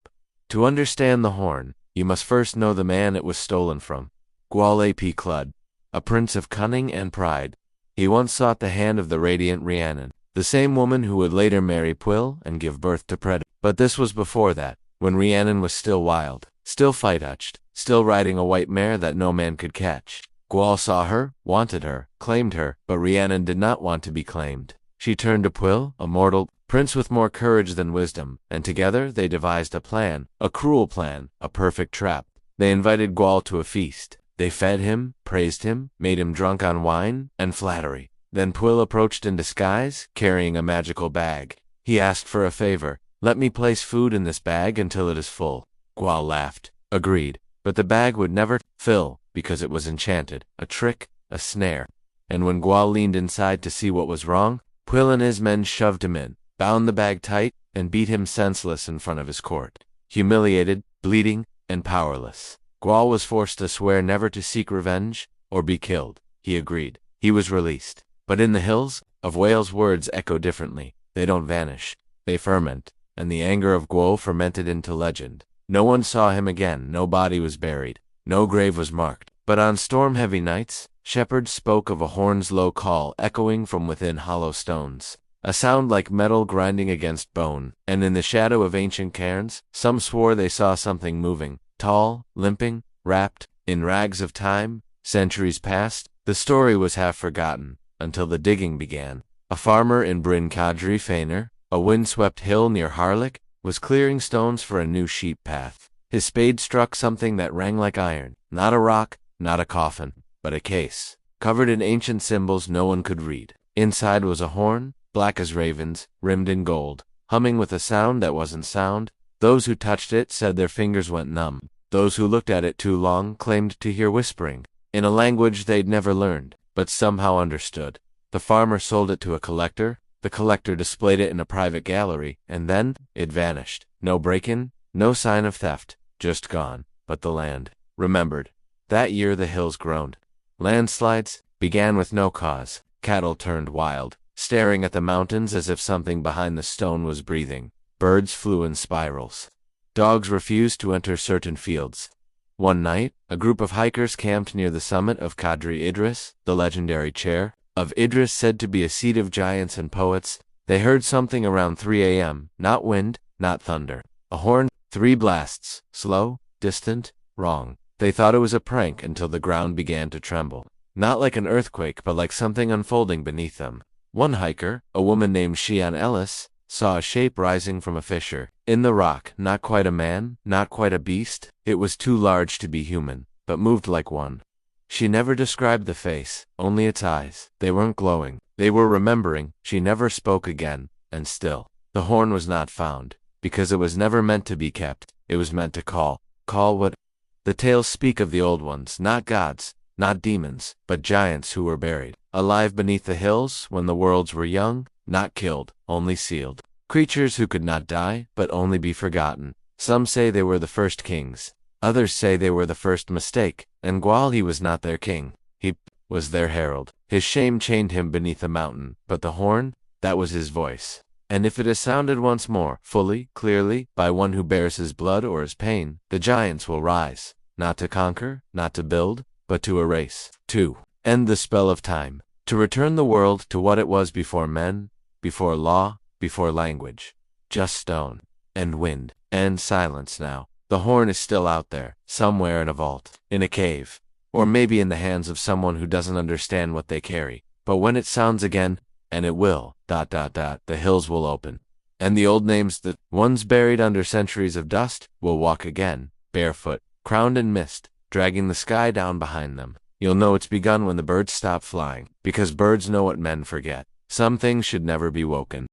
To understand the horn, you must first know the man it was stolen from. Gwawl ap Clud, a prince of cunning and pride. He once sought the hand of the radiant Rhiannon, the same woman who would later marry Pwyll and give birth to Pred. But this was before that, when Rhiannon was still wild, still fight-hutched, still riding a white mare that no man could catch. Gwawl saw her, wanted her, claimed her, but Rhiannon did not want to be claimed. She turned to Pwyll, a mortal prince with more courage than wisdom, and together they devised a plan, a cruel plan, a perfect trap. They invited Gwawl to a feast. They fed him, praised him, made him drunk on wine and flattery. Then Pwyll approached in disguise, carrying a magical bag. He asked for a favor. "Let me place food in this bag until it is full." Gwawl laughed, agreed, but the bag would never fill because it was enchanted, a trick, a snare. And when Gwawl leaned inside to see what was wrong, Pwyll and his men shoved him in, bound the bag tight, and beat him senseless in front of his court. Humiliated, bleeding, and powerless, Gwawl was forced to swear never to seek revenge or be killed. He agreed. He was released. But in the hills of Wales, words echo differently. They don't vanish. They ferment, and the anger of Gwawl fermented into legend. No one saw him again, no body was buried, no grave was marked. But on storm-heavy nights, shepherds spoke of a horn's low call echoing from within hollow stones, a sound like metal grinding against bone. And in the shadow of ancient cairns, some swore they saw something moving, tall, limping, wrapped in rags of time, centuries past. The story was half forgotten, until the digging began. A farmer in Bryn Cadri Faerie, a windswept hill near Harlech, was clearing stones for a new sheep path. His spade struck something that rang like iron, not a rock, not a coffin, but a case, covered in ancient symbols no one could read. Inside was a horn, black as ravens, rimmed in gold, humming with a sound that wasn't sound. Those who touched it said their fingers went numb. Those who looked at it too long claimed to hear whispering, in a language they'd never learned, but somehow understood. The farmer sold it to a collector. The collector displayed it in a private gallery, and then it vanished. No break-in, no sign of theft, just gone. But the land remembered. That year the hills groaned. Landslides began with no cause. Cattle turned wild, staring at the mountains as if something behind the stone was breathing. Birds flew in spirals. Dogs refused to enter certain fields. One night, a group of hikers camped near the summit of Cadair Idris, the legendary chair of Idris said to be a seat of giants and poets. They heard something around 3 a.m., not wind, not thunder. A horn, 3 blasts, slow, distant, wrong. They thought it was a prank until the ground began to tremble. Not like an earthquake, but like something unfolding beneath them. One hiker, a woman named Sian Ellis, saw a shape rising from a fissure in the rock, not quite a man, not quite a beast. It was too large to be human, but moved like one. She never described the face, only its eyes. They weren't glowing. They were remembering. She never spoke again, and still. The horn was not found, because it was never meant to be kept. It was meant to call. Call what? The tales speak of the old ones, not gods, not demons, but giants who were buried, alive beneath the hills when the worlds were young, not killed, only sealed. Creatures who could not die, but only be forgotten. Some say they were the first kings. Others say they were the first mistake, and Gwal he was not their king. He was their herald. His shame chained him beneath a mountain, but the horn, that was his voice. And if it is sounded once more, fully, clearly, by one who bears his blood or his pain, the giants will rise, not to conquer, not to build, but to erase, to end the spell of time, to return the world to what it was before men, before law, before language. Just stone, and wind, and silence now. The horn is still out there, somewhere in a vault, in a cave, or maybe in the hands of someone who doesn't understand what they carry. But when it sounds again, and it will, the hills will open. And the old names, the ones buried under centuries of dust, will walk again, barefoot, crowned in mist, dragging the sky down behind them. You'll know it's begun when the birds stop flying, because birds know what men forget. Some things should never be woken.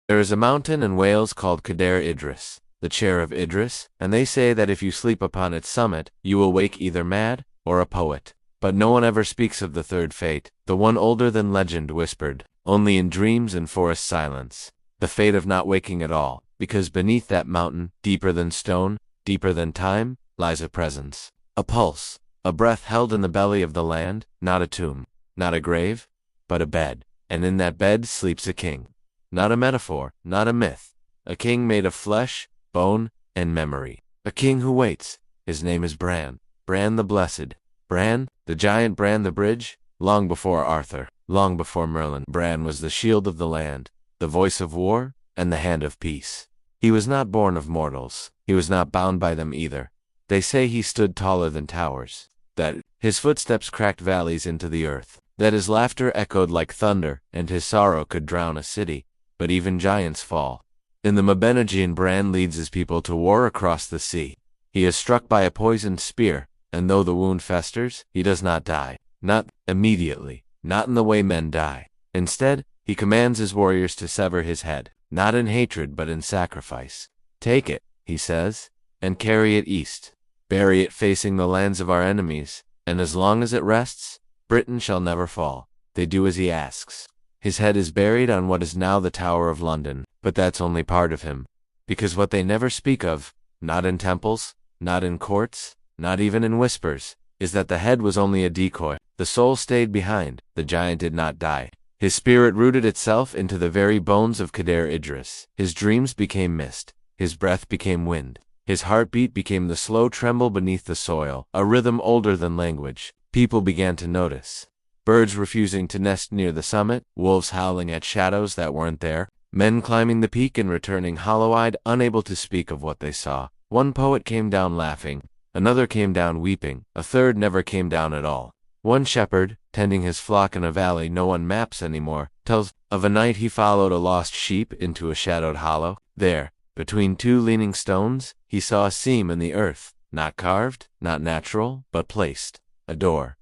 There is a mountain in Wales called Cadair Idris, the chair of Idris, and they say that if you sleep upon its summit, you will wake either mad or a poet. But no one ever speaks of the third fate, the one older than legend whispered, only in dreams and forest silence. The fate of not waking at all, because beneath that mountain, deeper than stone, deeper than time, lies a presence, a pulse, a breath held in the belly of the land, not a tomb, not a grave, but a bed. And in that bed sleeps a king. Not a metaphor, not a myth. A king made of flesh, bone, and memory. A king who waits. His name is Bran. Bran the Blessed. Bran, the giant Bran the Bridge. Long before Arthur, long before Merlin, Bran was the shield of the land, the voice of war, and the hand of peace. He was not born of mortals. He was not bound by them either. They say he stood taller than towers, that his footsteps cracked valleys into the earth, that his laughter echoed like thunder, and his sorrow could drown a city. But even giants fall. In the Mabinogion, Bran leads his people to war across the sea. He is struck by a poisoned spear, and though the wound festers, he does not die. Not immediately, not in the way men die. Instead, he commands his warriors to sever his head, not in hatred but in sacrifice. Take it, he says, and carry it east. Bury it facing the lands of our enemies, and as long as it rests, Britain shall never fall. They do as he asks. His head is buried on what is now the Tower of London, but that's only part of him. Because what they never speak of, not in temples, not in courts, not even in whispers, is that the head was only a decoy. The soul stayed behind. The giant did not die. His spirit rooted itself into the very bones of Cadair Idris. His dreams became mist. His breath became wind. His heartbeat became the slow tremble beneath the soil, a rhythm older than language. People began to notice. Birds refusing to nest near the summit, wolves howling at shadows that weren't there, men climbing the peak and returning hollow-eyed, unable to speak of what they saw. One poet came down laughing, another came down weeping, a third never came down at all. One shepherd, tending his flock in a valley no one maps anymore, tells of a night he followed a lost sheep into a shadowed hollow. There, between two leaning stones, he saw a seam in the earth, not carved, not natural, but placed. A door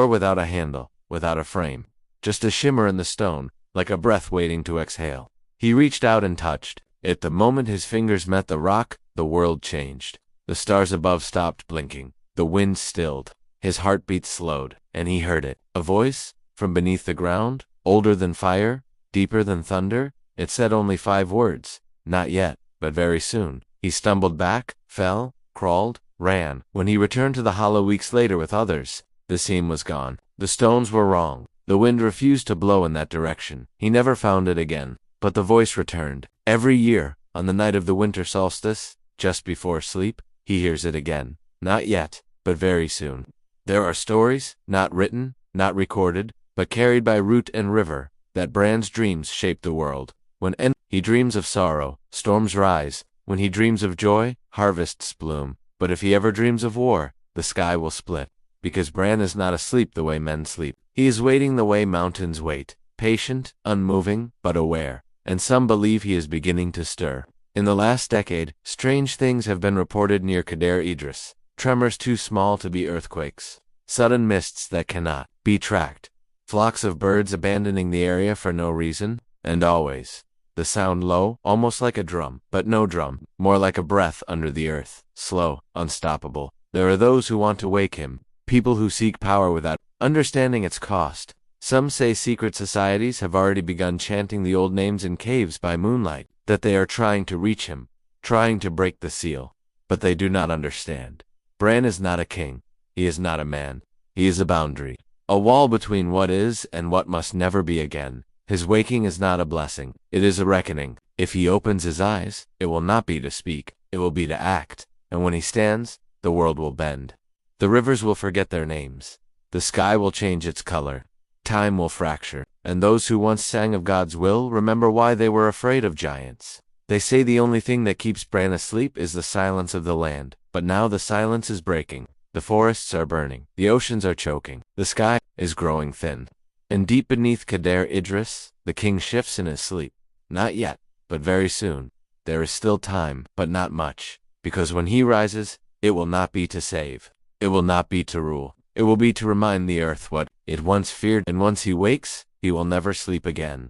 without a handle, without a frame, just a shimmer in the stone, like a breath waiting to exhale. He reached out and touched it. The moment his fingers met the rock, the world changed. The stars above stopped blinking. The wind stilled. His heartbeat slowed, and he heard it. A voice, from beneath the ground, older than fire, deeper than thunder. It said only 5 words. Not yet, but very soon. He stumbled back, fell, crawled, ran. When he returned to the hollow weeks later with others, the seam was gone. The stones were wrong. The wind refused to blow in that direction. He never found it again. But the voice returned. Every year, on the night of the winter solstice, just before sleep, he hears it again. Not yet, but very soon. There are stories, not written, not recorded, but carried by root and river, that Bran's dreams shape the world. When he dreams of sorrow, storms rise. When he dreams of joy, harvests bloom. But if he ever dreams of war, the sky will split. Because Bran is not asleep the way men sleep. He is waiting the way mountains wait, patient, unmoving, but aware. And some believe he is beginning to stir. In the last decade, strange things have been reported near Cadair Idris. Tremors too small to be earthquakes. Sudden mists that cannot be tracked. Flocks of birds abandoning the area for no reason. And always, the sound low, almost like a drum, but no drum, more like a breath under the earth. Slow, unstoppable. There are those who want to wake him. People who seek power without understanding its cost. Some say secret societies have already begun chanting the old names in caves by moonlight, that they are trying to reach him, trying to break the seal. But they do not understand. Bran is not a king. He is not a man. He is a boundary. A wall between what is and what must never be again. His waking is not a blessing. It is a reckoning. If he opens his eyes, it will not be to speak. It will be to act. And when he stands, the world will bend. The rivers will forget their names. The sky will change its color. Time will fracture, and those who once sang of God's will remember why they were afraid of giants. They say the only thing that keeps Bran asleep is the silence of the land, but now the silence is breaking. The forests are burning, the oceans are choking, the sky is growing thin. And deep beneath Cadair Idris, the king shifts in his sleep. Not yet, but very soon. There is still time, but not much, because when he rises, it will not be to save. It will not be to rule. It will be to remind the earth what it once feared, and once he wakes, he will never sleep again.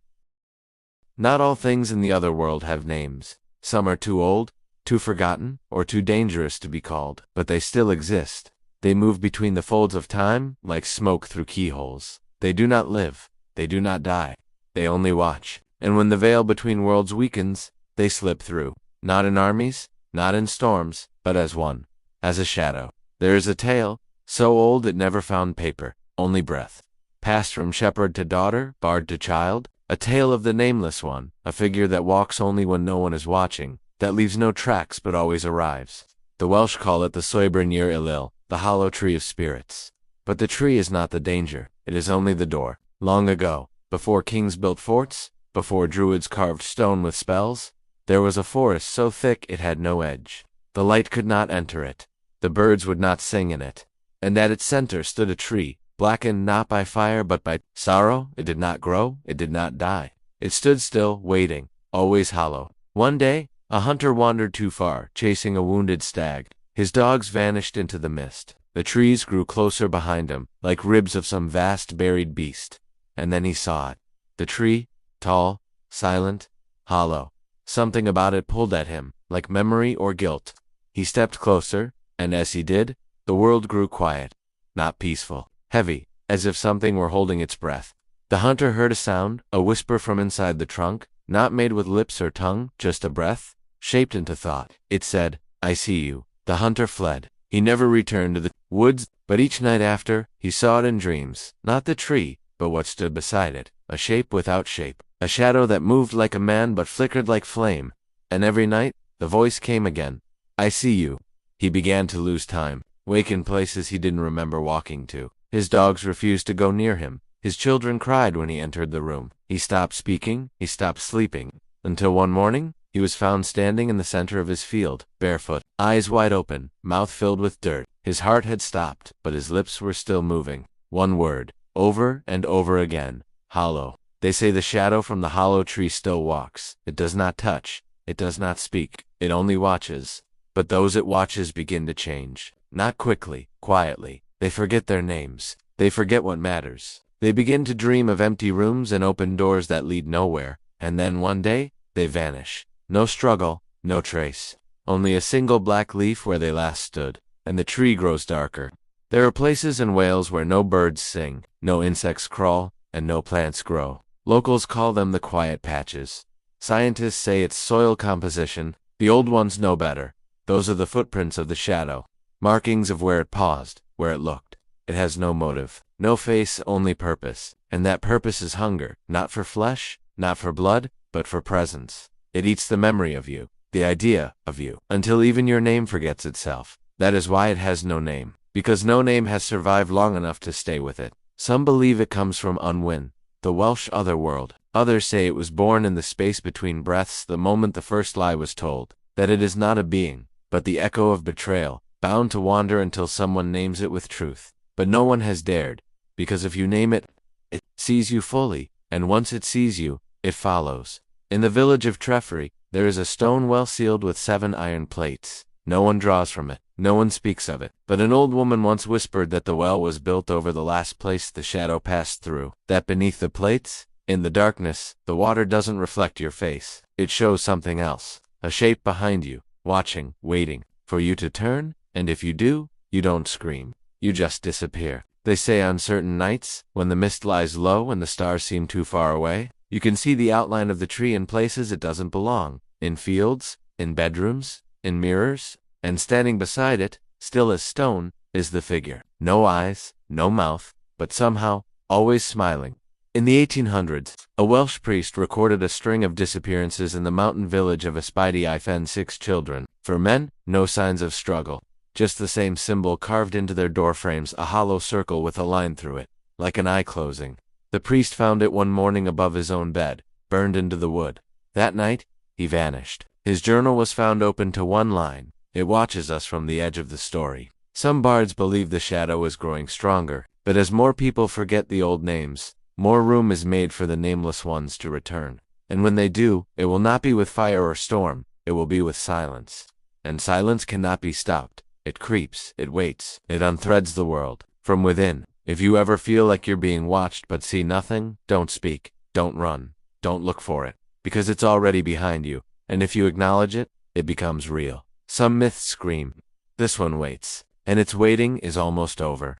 Not all things in the other world have names. Some are too old, too forgotten, or too dangerous to be called, but they still exist. They move between the folds of time, like smoke through keyholes. They do not live. They do not die. They only watch. And when the veil between worlds weakens, they slip through. Not in armies, not in storms, but as one. As a shadow. There is a tale, so old it never found paper, only breath. Passed from shepherd to daughter, bard to child, a tale of the nameless one, a figure that walks only when no one is watching, that leaves no tracks but always arrives. The Welsh call it the Soibren Yr Ilil, the hollow tree of spirits. But the tree is not the danger, it is only the door. Long ago, before kings built forts, before druids carved stone with spells, there was a forest so thick it had no edge. The light could not enter it. The birds would not sing in it. And at its center stood a tree, blackened not by fire but by sorrow. It did not grow, it did not die. It stood still, waiting, always hollow. One day, a hunter wandered too far, chasing a wounded stag. His dogs vanished into the mist. The trees grew closer behind him, like ribs of some vast buried beast. And then he saw it. The tree, tall, silent, hollow. Something about it pulled at him, like memory or guilt. He stepped closer, and as he did, the world grew quiet, not peaceful, heavy, as if something were holding its breath. The hunter heard a sound, a whisper from inside the trunk, not made with lips or tongue, just a breath, shaped into thought. It said, "I see you." The hunter fled. He never returned to the woods, but each night after, he saw it in dreams, not the tree, but what stood beside it, a shape without shape, a shadow that moved like a man but flickered like flame. And every night, the voice came again, "I see you." He began to lose time. Wake in places he didn't remember walking to. His dogs refused to go near him. His children cried when he entered the room. He stopped speaking, he stopped sleeping, until one morning, he was found standing in the center of his field, barefoot, eyes wide open, mouth filled with dirt. His heart had stopped, but his lips were still moving. One word, over and over again, hollow. They say the shadow from the hollow tree still walks. It does not touch. It does not speak. It only watches. But those it watches begin to change. Not quickly, quietly. They forget their names. They forget what matters. They begin to dream of empty rooms and open doors that lead nowhere. And then one day, they vanish. No struggle, no trace. Only a single black leaf where they last stood. And the tree grows darker. There are places in Wales where no birds sing, no insects crawl, and no plants grow. Locals call them the quiet patches. Scientists say it's soil composition. The old ones know better. Those are the footprints of the shadow. Markings of where it paused, where it looked. It has no motive, no face, only purpose. And that purpose is hunger, not for flesh, not for blood, but for presence. It eats the memory of you, the idea of you, until even your name forgets itself. That is why it has no name, because no name has survived long enough to stay with it. Some believe it comes from Awen, the Welsh Otherworld. Others say it was born in the space between breaths the moment the first lie was told, that it is not a being, but the echo of betrayal, bound to wander until someone names it with truth. But no one has dared, because if you name it, it sees you fully, and once it sees you, it follows. In the village of Faerie, there is a stone well sealed with 7 iron plates. No one draws from it, no one speaks of it, but an old woman once whispered that the well was built over the last place the shadow passed through, that beneath the plates, in the darkness, the water doesn't reflect your face. It shows something else, a shape behind you, watching, waiting, for you to turn, and if you do, you don't scream. You just disappear. They say on certain nights, when the mist lies low and the stars seem too far away, you can see the outline of the tree in places it doesn't belong, in fields, in bedrooms, in mirrors, and standing beside it, still as stone, is the figure. No eyes, no mouth, but somehow, always smiling. In the 1800s, a Welsh priest recorded a string of disappearances in the mountain village of Ysbyddi I fen 6 children. For men, no signs of struggle. Just the same symbol carved into their doorframes, a hollow circle with a line through it, like an eye closing. The priest found it one morning above his own bed, burned into the wood. That night, he vanished. His journal was found open to one line. It watches us from the edge of the story. Some bards believe the shadow is growing stronger, but as more people forget the old names, more room is made for the nameless ones to return. And when they do, it will not be with fire or storm, it will be with silence. And silence cannot be stopped. It creeps, it waits, it unthreads the world, from within. If you ever feel like you're being watched but see nothing, don't speak, don't run, don't look for it, because it's already behind you, and if you acknowledge it, it becomes real. Some myths scream. This one waits, and its waiting is almost over.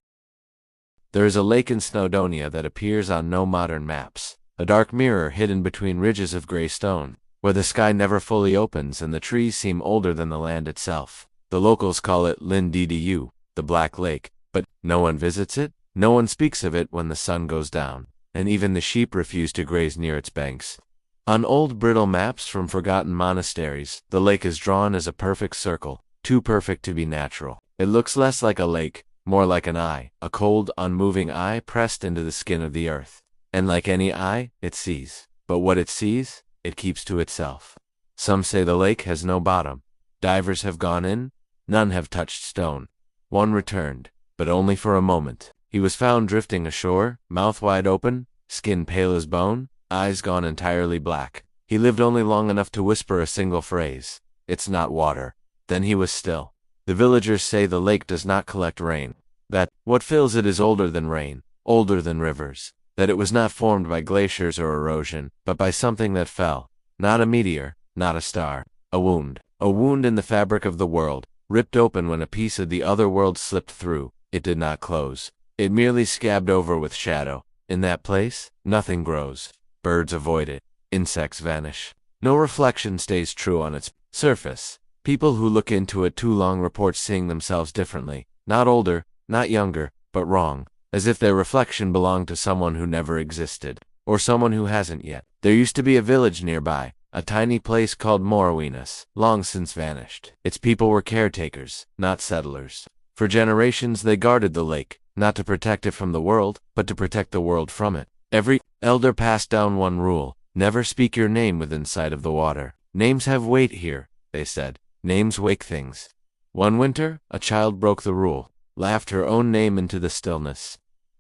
There is a lake in Snowdonia that appears on no modern maps, a dark mirror hidden between ridges of gray stone, where the sky never fully opens and the trees seem older than the land itself. The locals call it Llyn Ddu, the Black Lake, but no one visits it, no one speaks of it when the sun goes down, and even the sheep refuse to graze near its banks. On old brittle maps from forgotten monasteries, the lake is drawn as a perfect circle, too perfect to be natural. It looks less like a lake, more like an eye, a cold, unmoving eye pressed into the skin of the earth. And like any eye, it sees. But what it sees, it keeps to itself. Some say the lake has no bottom. Divers have gone in, none have touched stone. One returned, but only for a moment. He was found drifting ashore, mouth wide open, skin pale as bone, eyes gone entirely black. He lived only long enough to whisper a single phrase, "It's not water." Then he was still. The villagers say the lake does not collect rain, that what fills it is older than rain, older than rivers, that it was not formed by glaciers or erosion, but by something that fell, not a meteor, not a star, a wound in the fabric of the world, ripped open when a piece of the other world slipped through. It did not close. It merely scabbed over with shadow. In that place, nothing grows. Birds avoid it. Insects vanish. No reflection stays true on its surface. People who look into it too long report seeing themselves differently. Not older, not younger, but wrong. As if their reflection belonged to someone who never existed. Or someone who hasn't yet. There used to be a village nearby. A tiny place called Morwenus, long since vanished. Its people were caretakers, not settlers. For generations they guarded the lake, not to protect it from the world, but to protect the world from it. Every elder passed down one rule: never speak your name within sight of the water. Names have weight here, they said. Names wake things. One winter, a child broke the rule, laughed her own name into the stillness.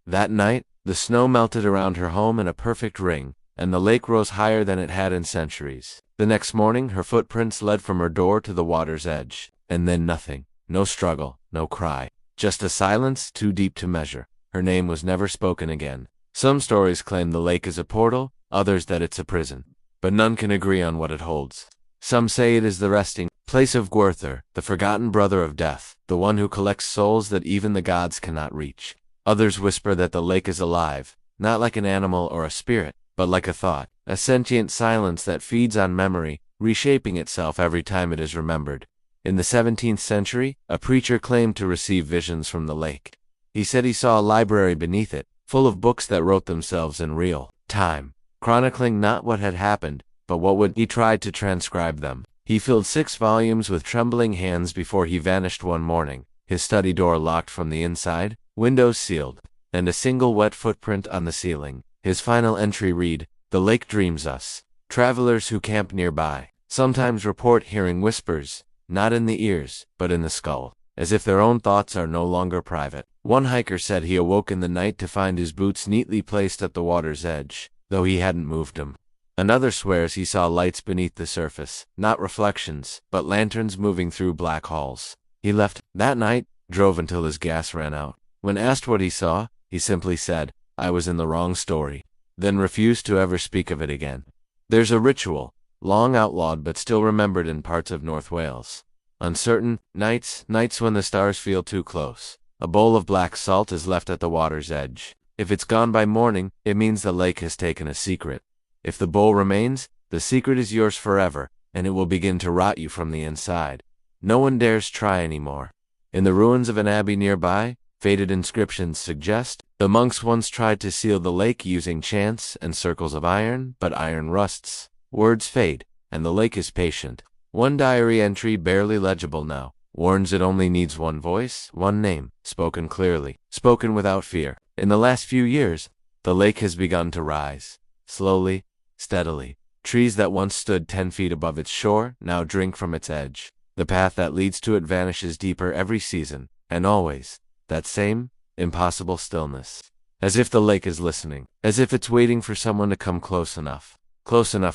That night, the snow melted around her home in a perfect ring, and the lake rose higher than it had in centuries. The next morning, her footprints led from her door to the water's edge, and then nothing. No struggle, no cry. Just a silence too deep to measure. Her name was never spoken again. Some stories claim the lake is a portal, others that it's a prison. But none can agree on what it holds. Some say it is the resting place of Gwerther, the forgotten brother of death, the one who collects souls that even the gods cannot reach. Others whisper that the lake is alive, not like an animal or a spirit, but like a thought, a sentient silence that feeds on memory, reshaping itself every time it is remembered. In the 17th century, a preacher claimed to receive visions from the lake. He said he saw a library beneath it, full of books that wrote themselves in real time, chronicling not what had happened, but what would. He tried to transcribe them. He filled 6 volumes with trembling hands before he vanished one morning, his study door locked from the inside, windows sealed, and a single wet footprint on the ceiling. His final entry read, "The lake dreams us. Travelers who camp nearby sometimes report hearing whispers, not in the ears, but in the skull, as if their own thoughts are no longer private." One hiker said he awoke in the night to find his boots neatly placed at the water's edge, though he hadn't moved them. Another swears he saw lights beneath the surface, not reflections, but lanterns moving through black halls. He left that night, drove until his gas ran out. When asked what he saw, he simply said, "I was in the wrong story," then refused to ever speak of it again. There's a ritual, long outlawed but still remembered in parts of North Wales. On certain nights when the stars feel too close, a bowl of black salt is left at the water's edge. If it's gone by morning, it means the lake has taken a secret. If the bowl remains, the secret is yours forever, and it will begin to rot you from the inside. No one dares try anymore. In the ruins of an abbey nearby, faded inscriptions suggest the monks once tried to seal the lake using chants and circles of iron, but iron rusts, words fade, and the lake is patient. One diary entry, barely legible now, warns it only needs one voice, one name, spoken clearly, spoken without fear. In the last few years, the lake has begun to rise, slowly, steadily. Trees that once stood 10 feet above its shore now drink from its edge. The path that leads to it vanishes deeper every season, and always that same, impossible stillness. As if the lake is listening, as if it's waiting for someone to come close enough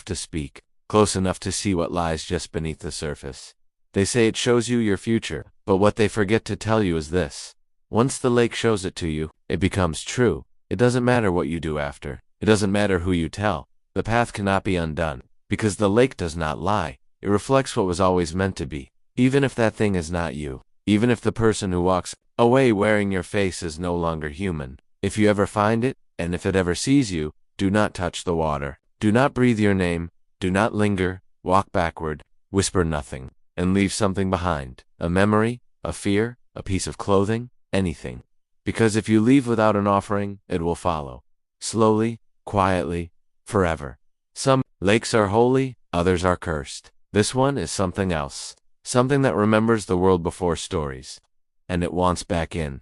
to speak, close enough to see what lies just beneath the surface. They say it shows you your future, but what they forget to tell you is this. Once the lake shows it to you, it becomes true. It doesn't matter what you do after. It doesn't matter who you tell. The path cannot be undone, because the lake does not lie. It reflects what was always meant to be, even if that thing is not you, even if the person who walks away wearing your face is no longer human. If you ever find it, and if it ever sees you, do not touch the water. Do not breathe your name. Do not linger. Walk backward. Whisper nothing, and leave something behind. A memory, a fear, a piece of clothing, anything. Because if you leave without an offering, it will follow. Slowly, quietly, forever. Some lakes are holy, others are cursed. This one is something else. Something that remembers the world before stories. And it wants back in.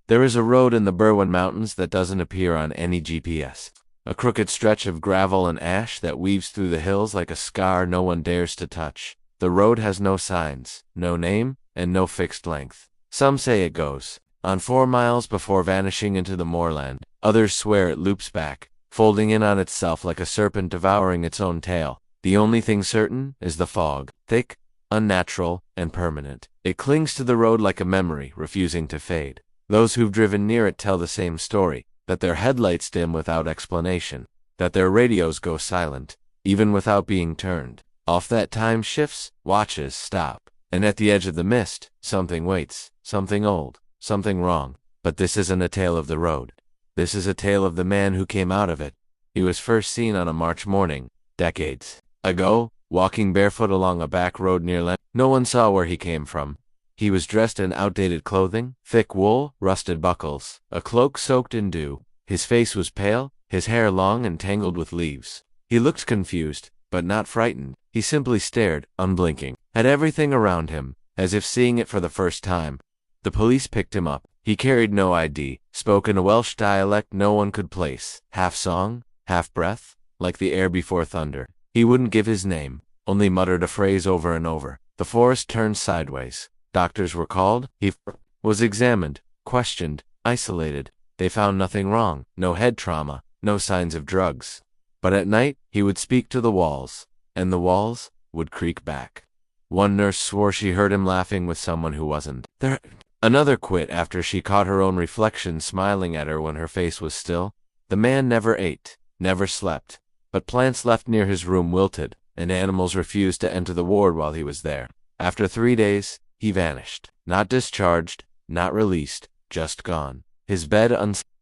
There is a road in the Branwen Mountains that doesn't appear on any GPS. A crooked stretch of gravel and ash that weaves through the hills like a scar no one dares to touch. The road has no signs, no name, and no fixed length. Some say it goes on 4 miles before vanishing into the moorland. Others swear it loops back, folding in on itself like a serpent devouring its own tail. The only thing certain is the fog, thick, unnatural, and permanent. It clings to the road like a memory, refusing to fade. Those who've driven near it tell the same story, that their headlights dim without explanation, that their radios go silent, even without being turned off, that time shifts, watches stop, and at the edge of the mist, something waits, something old, something wrong. But this isn't a tale of the road. This is a tale of the man who came out of it. He was first seen on a March morning, decades ago, walking barefoot along a back road near Len. No one saw where he came from. He was dressed in outdated clothing, thick wool, rusted buckles, a cloak soaked in dew. His face was pale, his hair long and tangled with leaves. He looked confused, but not frightened. He simply stared, unblinking, at everything around him, as if seeing it for the first time. The police picked him up. He carried no ID, spoke in a Welsh dialect no one could place, half song, half breath, like the air before thunder. He wouldn't give his name, only muttered a phrase over and over. The forest turned sideways. Doctors were called. He was examined, questioned, isolated. They found nothing wrong, no head trauma, no signs of drugs. But at night, he would speak to the walls, and the walls would creak back. One nurse swore she heard him laughing with someone who wasn't there. Another quit after she caught her own reflection smiling at her when her face was still. The man never ate, never slept, but plants left near his room wilted, and animals refused to enter the ward while he was there. After 3 days, he vanished. Not discharged, not released, just gone. His bed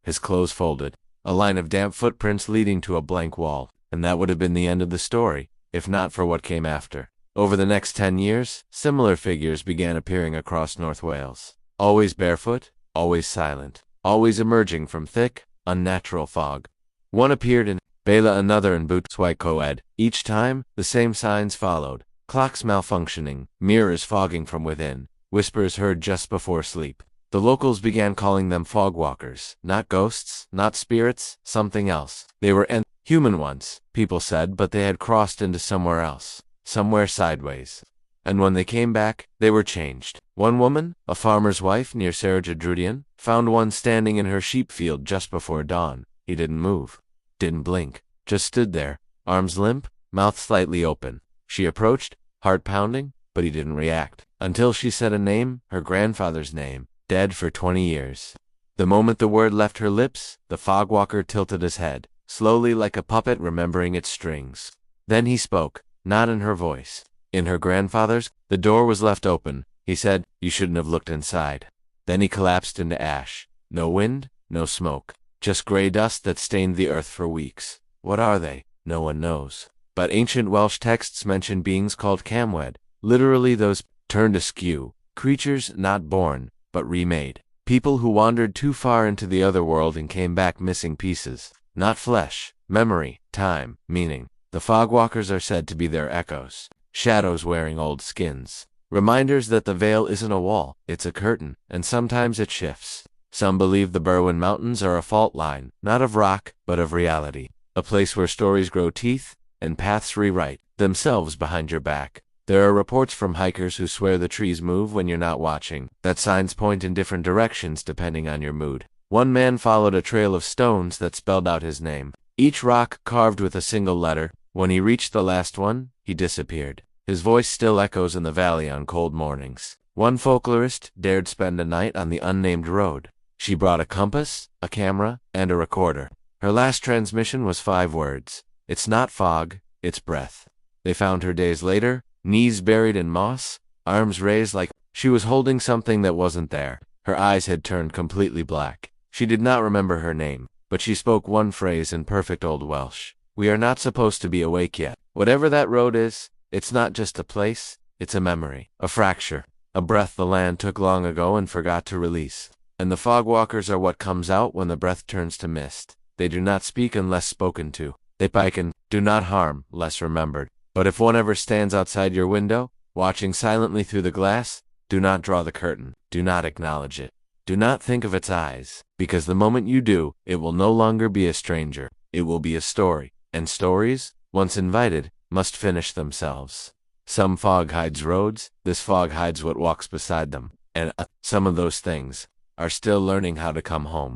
his clothes folded, a line of damp footprints leading to a blank wall, and that would have been the end of the story, if not for what came after. Over the next 10 years, similar figures began appearing across North Wales. Always barefoot, always silent, always emerging from thick, unnatural fog. One appeared in Bela, another in Coed. Each time, the same signs followed. Clocks malfunctioning, mirrors fogging from within, whispers heard just before sleep. The locals began calling them fogwalkers. Not ghosts, not spirits, something else. They were human once, people said, but they had crossed into somewhere else, somewhere sideways. And when they came back, they were changed. One woman, a farmer's wife near Ceridwen, found one standing in her sheep field just before dawn. He didn't move, didn't blink, just stood there, arms limp, mouth slightly open. She approached, heart pounding, but he didn't react, until she said a name, her grandfather's name, dead for 20 years. The moment the word left her lips, the fogwalker tilted his head, slowly like a puppet remembering its strings. Then he spoke, not in her voice. In her grandfather's. The door was left open. He said, "You shouldn't have looked inside." Then he collapsed into ash. No wind, no smoke, just gray dust that stained the earth for weeks. What are they? No one knows. But ancient Welsh texts mention beings called camwed, literally those turned askew, creatures not born, but remade. People who wandered too far into the other world and came back missing pieces. Not flesh, memory, time, meaning. The fogwalkers are said to be their echoes. Shadows wearing old skins. Reminders that the veil isn't a wall, it's a curtain, and sometimes it shifts. Some believe the Branwen Mountains are a fault line, not of rock, but of reality. A place where stories grow teeth, and paths rewrite themselves behind your back. There are reports from hikers who swear the trees move when you're not watching, that signs point in different directions depending on your mood. One man followed a trail of stones that spelled out his name, each rock carved with a single letter. When he reached the last one, he disappeared. His voice still echoes in the valley on cold mornings. One folklorist dared spend a night on the unnamed road. She brought a compass, a camera, and a recorder. Her last transmission was 5 words. It's not fog, it's breath. They found her days later, knees buried in moss, arms raised like she was holding something that wasn't there. Her eyes had turned completely black. She did not remember her name, but she spoke one phrase in perfect Old Welsh. "We are not supposed to be awake yet." Whatever that road is, it's not just a place, it's a memory, a fracture, a breath the land took long ago and forgot to release. And the fogwalkers are what comes out when the breath turns to mist. They do not speak unless spoken to. They pike and do not harm, less remembered. But if one ever stands outside your window, watching silently through the glass, do not draw the curtain, do not acknowledge it. Do not think of its eyes, because the moment you do, it will no longer be a stranger. It will be a story. And stories, once invited, must finish themselves. Some fog hides roads, this fog hides what walks beside them, and some of those things are still learning how to come home.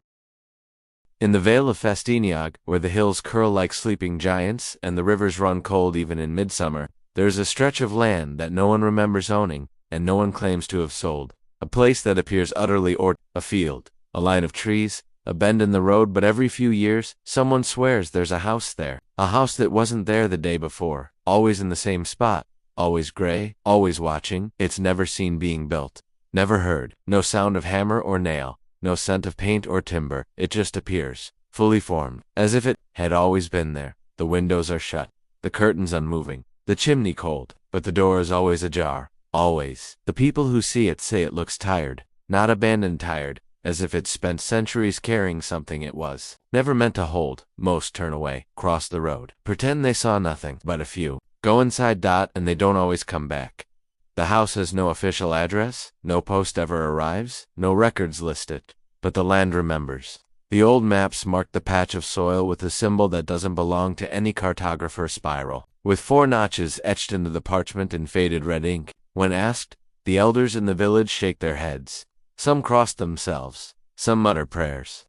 In the Vale of Festiniog, where the hills curl like sleeping giants and the rivers run cold even in midsummer, there is a stretch of land that no one remembers owning, and no one claims to have sold. A place that appears utterly a field, a line of trees, a bend in the road, but every few years, someone swears there's a house there. A house that wasn't there the day before, always in the same spot, always gray, always watching. It's never seen being built, never heard, no sound of hammer or nail, no scent of paint or timber. It just appears, fully formed, as if it had always been there. The windows are shut, the curtains unmoving, the chimney cold, but the door is always ajar, always. The people who see it say it looks tired, not abandoned tired, as if it spent centuries carrying something it was never meant to hold. Most turn away, cross the road, pretend they saw nothing, but a few go inside, and they don't always come back. The house has no official address, no post ever arrives, no records list it, but the land remembers. The old maps mark the patch of soil with a symbol that doesn't belong to any cartographer: spiral, with 4 notches etched into the parchment in faded red ink. When asked, the elders in the village shake their heads. Some cross themselves, some mutter prayers.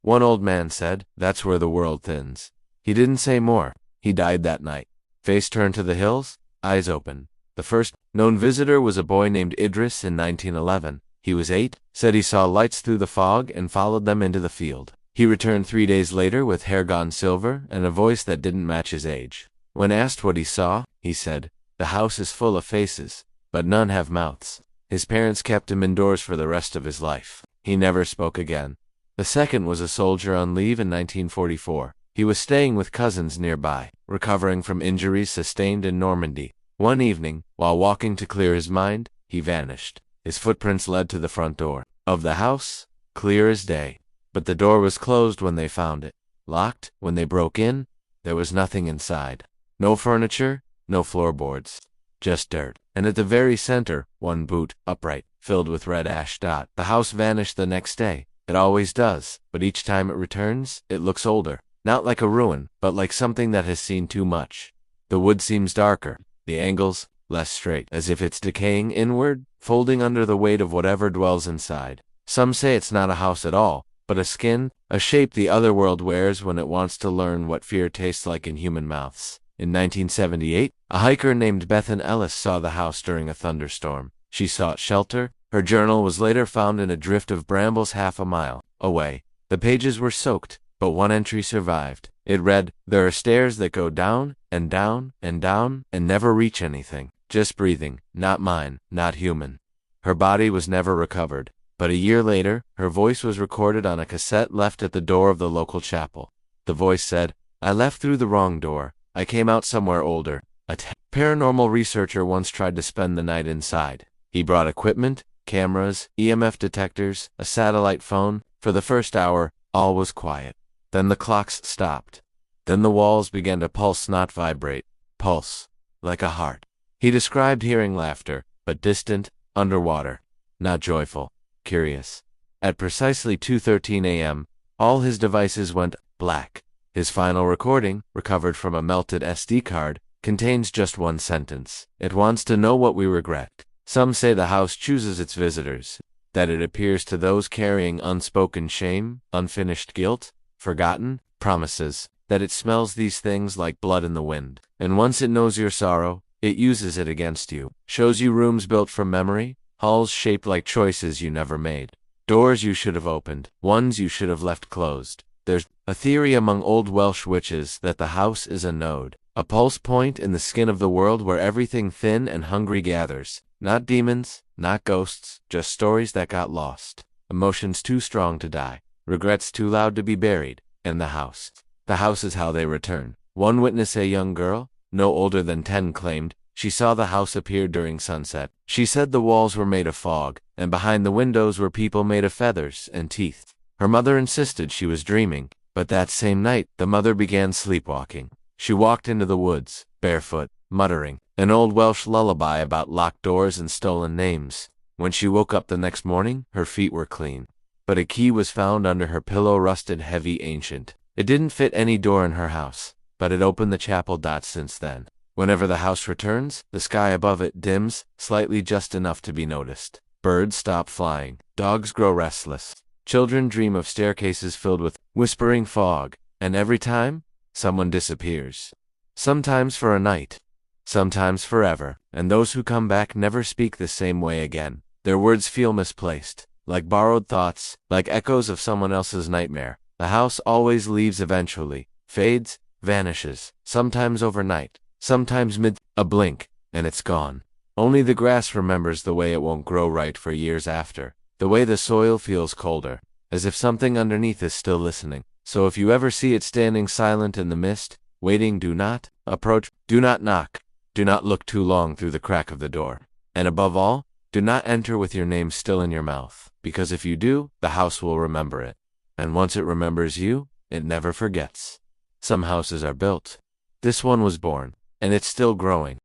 One old man said, "That's where the world thins." He didn't say more. He died that night. Face turned to the hills, eyes open. The first known visitor was a boy named Idris in 1911. He was 8, said he saw lights through the fog and followed them into the field. He returned 3 days later with hair gone silver and a voice that didn't match his age. When asked what he saw, he said, "The house is full of faces, but none have mouths." His parents kept him indoors for the rest of his life. He never spoke again. The second was a soldier on leave in 1944. He was staying with cousins nearby, recovering from injuries sustained in Normandy. One evening, while walking to clear his mind, he vanished. His footprints led to the front door of the house, clear as day. But the door was closed when they found it. Locked, when they broke in, there was nothing inside. No furniture, no floorboards. Just dirt. And at the very center, one boot, upright, filled with red ash. The house vanished the next day. It always does, but each time it returns, it looks older. Not like a ruin, but like something that has seen too much. The wood seems darker, the angles less straight, as if it's decaying inward, folding under the weight of whatever dwells inside. Some say it's not a house at all, but a skin, a shape the otherworld wears when it wants to learn what fear tastes like in human mouths. In 1978, a hiker named Bethan Ellis saw the house during a thunderstorm. She sought shelter. Her journal was later found in a drift of brambles half a mile away. The pages were soaked, but one entry survived. It read, "There are stairs that go down and down and down and never reach anything. Just breathing, not mine, not human." Her body was never recovered, but a year later, her voice was recorded on a cassette left at the door of the local chapel. The voice said, "I left through the wrong door. I came out somewhere older." A paranormal researcher once tried to spend the night inside. He brought equipment, cameras, EMF detectors, a satellite phone. For the first hour, all was quiet. Then the clocks stopped. Then the walls began to pulse, not vibrate. Pulse. Like a heart. He described hearing laughter, but distant, underwater. Not joyful. Curious. At precisely 2:13 a.m., all his devices went black. His final recording, recovered from a melted SD card, contains just one sentence. "It wants to know what we regret." Some say the house chooses its visitors, that it appears to those carrying unspoken shame, unfinished guilt, forgotten promises, that it smells these things like blood in the wind. And once it knows your sorrow, it uses it against you. Shows you rooms built from memory, halls shaped like choices you never made, doors you should have opened, ones you should have left closed. There's a theory among old Welsh witches that the house is a node, a pulse point in the skin of the world where everything thin and hungry gathers. Not demons, not ghosts, just stories that got lost. Emotions too strong to die. Regrets too loud to be buried. And the house. The house is how they return. One witness, a young girl, no older than 10, claimed she saw the house appear during sunset. She said the walls were made of fog, and behind the windows were people made of feathers and teeth. Her mother insisted she was dreaming, but that same night, the mother began sleepwalking. She walked into the woods, barefoot, muttering an old Welsh lullaby about locked doors and stolen names. When she woke up the next morning, her feet were clean. But a key was found under her pillow, rusted, heavy, ancient. It didn't fit any door in her house, but it opened the chapel. Since then, whenever the house returns, the sky above it dims, slightly, just enough to be noticed. Birds stop flying. Dogs grow restless. Children dream of staircases filled with whispering fog. And every time, someone disappears. Sometimes for a night. Sometimes forever. And those who come back never speak the same way again. Their words feel misplaced. Like borrowed thoughts, like echoes of someone else's nightmare. The house always leaves eventually, fades, vanishes, sometimes overnight, sometimes mid a blink, and it's gone. Only the grass remembers the way it won't grow right for years after, the way the soil feels colder, as if something underneath is still listening. So if you ever see it standing silent in the mist, waiting, do not approach, do not knock, do not look too long through the crack of the door. And above all, do not enter with your name still in your mouth, because if you do, the house will remember it. And once it remembers you, it never forgets. Some houses are built. This one was born, and it's still growing.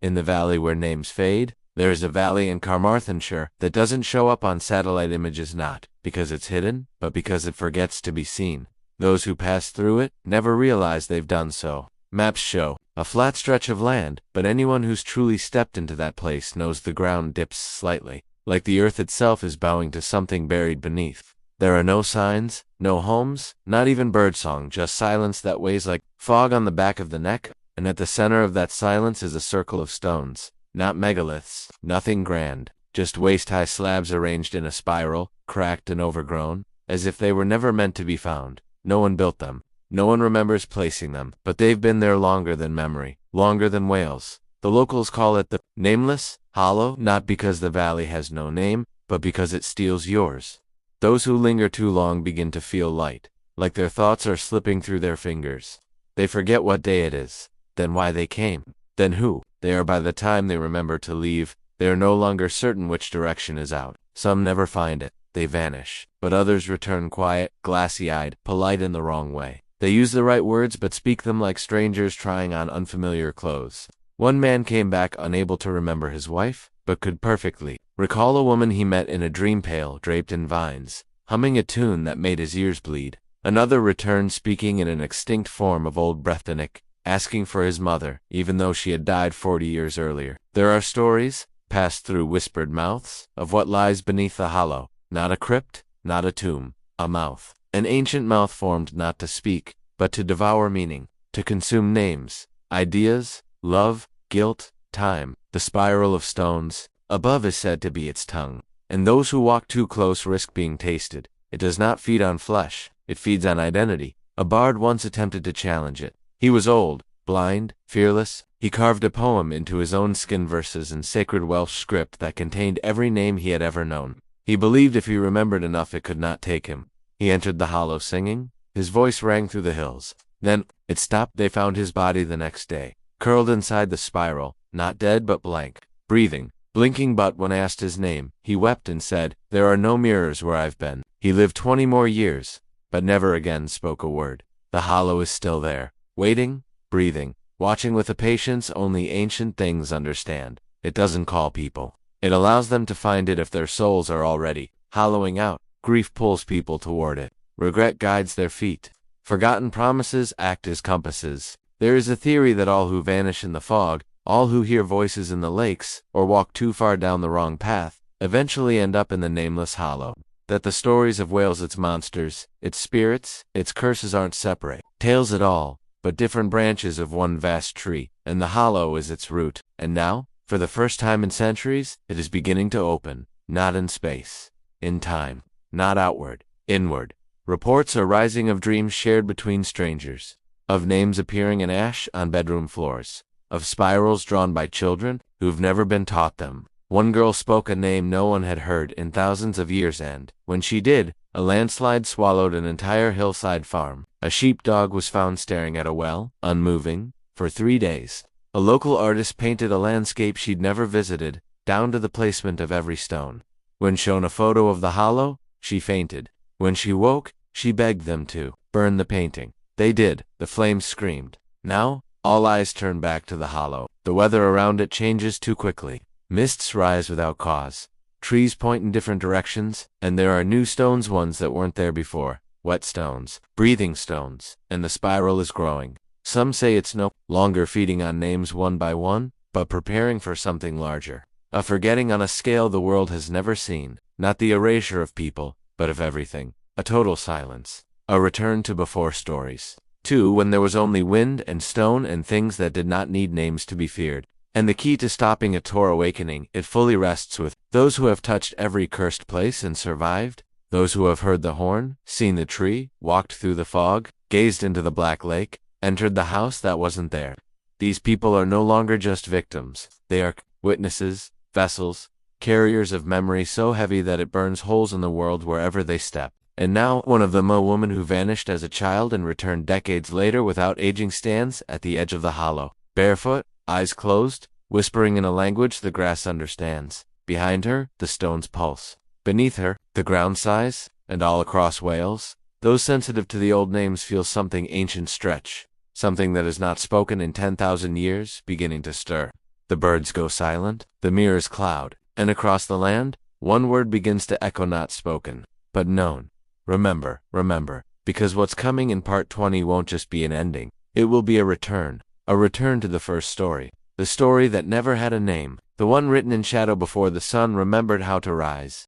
In the valley where names fade, there is a valley in Carmarthenshire that doesn't show up on satellite images, not because it's hidden, but because it forgets to be seen. Those who pass through it never realize they've done so. Maps show a flat stretch of land, but anyone who's truly stepped into that place knows the ground dips slightly, like the earth itself is bowing to something buried beneath. There are no signs, No homes, not even birdsong, just silence that weighs like fog on the back of the neck, and at the center of that silence is a circle of stones. Not megaliths, nothing grand, just waist-high slabs arranged in a spiral, cracked and overgrown, as if they were never meant to be found. No one built them. No one remembers placing them, but they've been there longer than memory, longer than Wales. The locals call it the nameless hollow, not because the valley has no name, but because it steals yours. Those who linger too long begin to feel light, like their thoughts are slipping through their fingers. They forget what day it is, then why they came, then who they are. By the time they remember to leave, they are no longer certain which direction is out. Some never find it, they vanish, but others return quiet, glassy-eyed, polite in the wrong way. They use the right words but speak them like strangers trying on unfamiliar clothes. One man came back unable to remember his wife, but could perfectly recall a woman he met in a dream pale draped in vines, humming a tune that made his ears bleed. Another returned speaking in an extinct form of Old Brythonic, asking for his mother, even though she had died 40 years earlier. There are stories, passed through whispered mouths, of what lies beneath the hollow. Not a crypt, not a tomb, a mouth. An ancient mouth formed not to speak, but to devour meaning, to consume names, ideas, love, guilt, time. The spiral of stones above is said to be its tongue, and those who walk too close risk being tasted. It does not feed on flesh, it feeds on identity. A bard once attempted to challenge it. He was old, blind, fearless. He carved a poem into his own skin verses in sacred Welsh script that contained every name he had ever known. He believed if he remembered enough it could not take him. He entered the hollow singing. His voice rang through the hills. Then it stopped. They found his body the next day, curled inside the spiral, not dead but blank, breathing, blinking. But when asked his name, he wept and said, "There are no mirrors where I've been." He lived 20 more years, but never again spoke a word. The hollow is still there, waiting, breathing, watching with a patience only ancient things understand. It doesn't call people. It allows them to find it if their souls are already hollowing out. Grief pulls people toward it. Regret guides their feet. Forgotten promises act as compasses. There is a theory that all who vanish in the fog, all who hear voices in the lakes, or walk too far down the wrong path, eventually end up in the nameless hollow. That the stories of Wales, its monsters, its spirits, its curses aren't separate tales at all, but different branches of one vast tree, and the hollow is its root. And now, for the first time in centuries, it is beginning to open, not in space, in time, not outward, inward. Reports are rising of dreams shared between strangers, of names appearing in ash on bedroom floors, of spirals drawn by children who've never been taught them. One girl spoke a name no one had heard in thousands of years, and when she did, a landslide swallowed an entire hillside farm. A sheepdog was found staring at a well, unmoving, for 3 days. A local artist painted a landscape she'd never visited, down to the placement of every stone. When shown a photo of the hollow, she fainted. When she woke, she begged them to burn the painting. They did. The flames screamed. Now, all eyes turn back to the hollow. The weather around it changes too quickly. Mists rise without cause. Trees point in different directions, and there are new stones, ones that weren't there before. Wet stones, breathing stones, and the spiral is growing. Some say it's no longer feeding on names one by one, but preparing for something larger. A forgetting on a scale the world has never seen. Not the erasure of people, but of everything. A total silence. A return to before stories. To when there was only wind and stone and things that did not need names to be feared. And the key to stopping a Tor awakening, it fully rests with those who have touched every cursed place and survived. Those who have heard the horn, seen the tree, walked through the fog, gazed into the black lake, entered the house that wasn't there. These people are no longer just victims. They are witnesses, vessels, carriers of memory so heavy that it burns holes in the world wherever they step. And now, one of them, a woman who vanished as a child and returned decades later without aging, stands at the edge of the hollow, barefoot, eyes closed, whispering in a language the grass understands. Behind her, the stones pulse. Beneath her, the ground sighs, and all across Wales, those sensitive to the old names feel something ancient stretch, something that is not spoken in 10,000 years, beginning to stir. The birds go silent, the mirrors cloud, and across the land, one word begins to echo, not spoken, but known. Remember, remember, because what's coming in part 20 won't just be an ending. It will be a return to the first story. The story that never had a name, the one written in shadow before the sun remembered how to rise.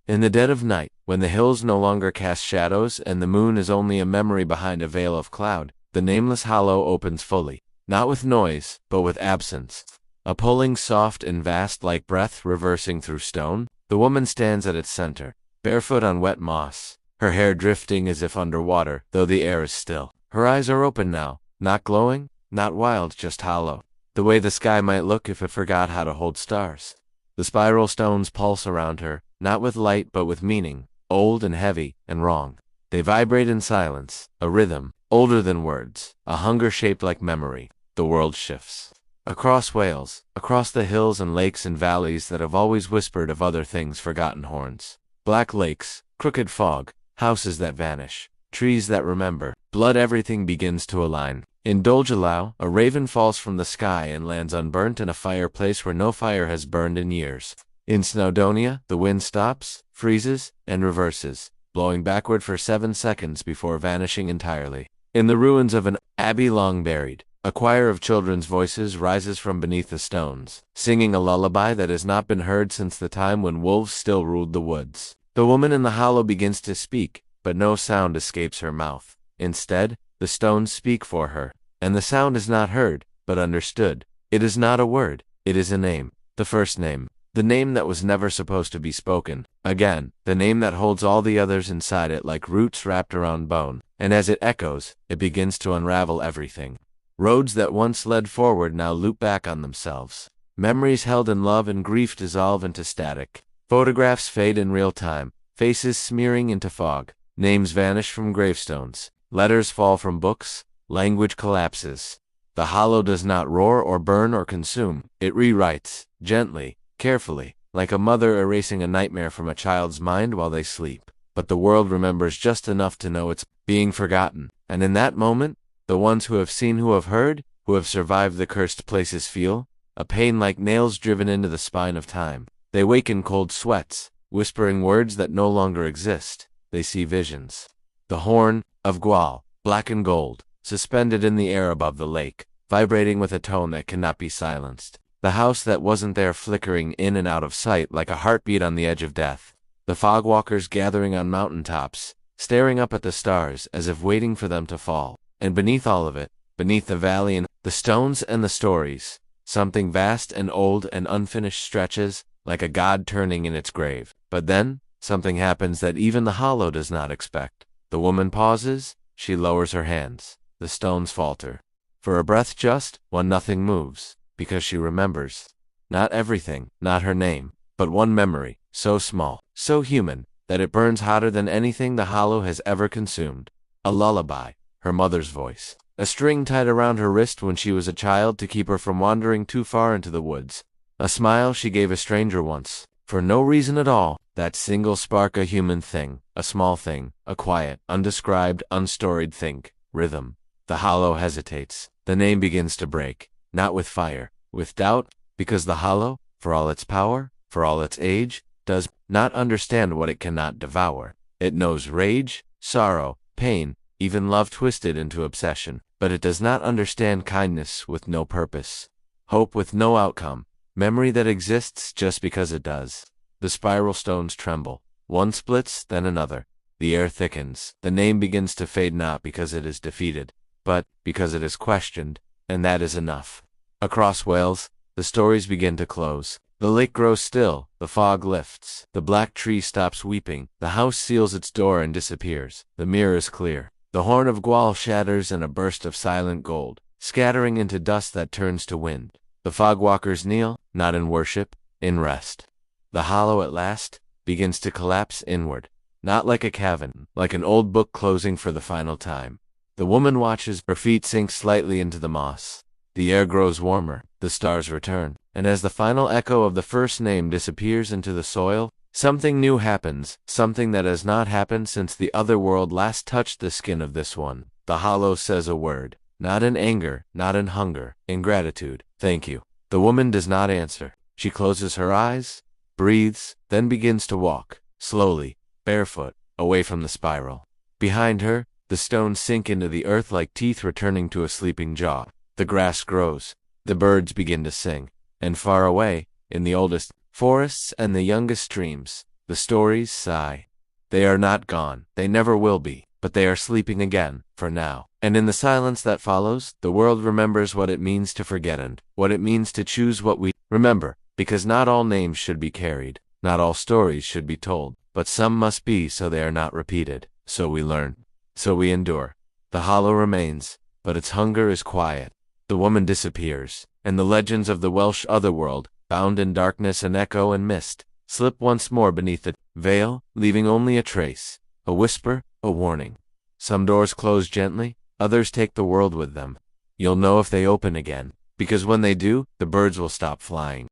In the dead of night, when the hills no longer cast shadows and the moon is only a memory behind a veil of cloud, the nameless hollow opens fully, not with noise, but with absence. A pulling soft and vast like breath reversing through stone, the woman stands at its center, barefoot on wet moss, her hair drifting as if underwater, though the air is still. Her eyes are open now, not glowing, not wild, just hollow, the way the sky might look if it forgot how to hold stars. The spiral stones pulse around her, not with light but with meaning, old and heavy and wrong. They vibrate in silence, a rhythm, older than words, a hunger shaped like memory. The world shifts. Across Wales, across the hills and lakes and valleys that have always whispered of other things, forgotten horns. Black lakes, crooked fog, houses that vanish, trees that remember, blood, everything begins to align. In Dolgellau, a raven falls from the sky and lands unburnt in a fireplace where no fire has burned in years. In Snowdonia, the wind stops, freezes, and reverses, blowing backward for 7 seconds before vanishing entirely. In the ruins of an abbey long buried, a choir of children's voices rises from beneath the stones, singing a lullaby that has not been heard since the time when wolves still ruled the woods. The woman in the hollow begins to speak, but no sound escapes her mouth. Instead, the stones speak for her, and the sound is not heard, but understood. It is not a word, it is a name, the first name, the name that was never supposed to be spoken. Again, the name that holds all the others inside it like roots wrapped around bone, and as it echoes, it begins to unravel everything. Roads that once led forward now loop back on themselves. Memories held in love and grief dissolve into static. Photographs fade in real time, faces smearing into fog. Names vanish from gravestones. Letters fall from books. Language collapses. The hollow does not roar or burn or consume. It rewrites, gently, carefully, like a mother erasing a nightmare from a child's mind while they sleep. But the world remembers just enough to know it's being forgotten. And in that moment, the ones who have seen, who have heard, who have survived the cursed places feel a pain like nails driven into the spine of time. They wake in cold sweats, whispering words that no longer exist. They see visions. The horn of Gwal, black and gold, suspended in the air above the lake, vibrating with a tone that cannot be silenced. The house that wasn't there flickering in and out of sight like a heartbeat on the edge of death. The fogwalkers gathering on mountaintops, staring up at the stars as if waiting for them to fall. And beneath all of it, beneath the valley and the stones and the stories, something vast and old and unfinished stretches, like a god turning in its grave. But then, something happens that even the hollow does not expect. The woman pauses, she lowers her hands. The stones falter. For a breath just, one, nothing moves, because she remembers. Not everything, not her name, but one memory, so small, so human, that it burns hotter than anything the hollow has ever consumed. A lullaby, her mother's voice. A string tied around her wrist when she was a child to keep her from wandering too far into the woods. A smile she gave a stranger once, for no reason at all. That single spark, a human thing, a small thing, a quiet, undescribed, unstoried think, rhythm. The hollow hesitates. The name begins to break, not with fire, with doubt, because the hollow, for all its power, for all its age, does not understand what it cannot devour. It knows rage, sorrow, pain, even love twisted into obsession, but it does not understand kindness with no purpose, hope with no outcome, memory that exists just because it does. The spiral stones tremble. One splits, then another. The air thickens. The name begins to fade, not because it is defeated, but because it is questioned, and that is enough. Across Wales, the stories begin to close. The lake grows still, the fog lifts, the black tree stops weeping, the house seals its door and disappears. The mirror is clear. The horn of Gwal shatters in a burst of silent gold, scattering into dust that turns to wind. The fogwalkers kneel, not in worship, in rest. The hollow at last begins to collapse inward, not like a cavern, like an old book closing for the final time. The woman watches, her feet sink slightly into the moss. The air grows warmer, the stars return, and as the final echo of the first name disappears into the soil, something new happens, something that has not happened since the other world last touched the skin of this one. The hollow says a word, not in anger, not in hunger, in gratitude. Thank you. The woman does not answer. She closes her eyes, breathes, then begins to walk, slowly, barefoot, away from the spiral. Behind her, the stones sink into the earth like teeth returning to a sleeping jaw. The grass grows, the birds begin to sing, and far away, in the oldest forests and the youngest streams, The stories sigh. They are not gone, they never will be, but they are sleeping again, for now. And in the silence that follows, the world remembers what it means to forget and what it means to choose what we remember, because not all names should be carried, not all stories should be told, but some must be so they are not repeated. So we learn, so we endure. The hollow remains, but its hunger is quiet. The woman disappears, and the legends of the Welsh Otherworld, bound in darkness and echo and mist, slip once more beneath the veil, leaving only a trace, a whisper, a warning. Some doors close gently, others take the world with them. You'll know if they open again, because when they do, the birds will stop flying.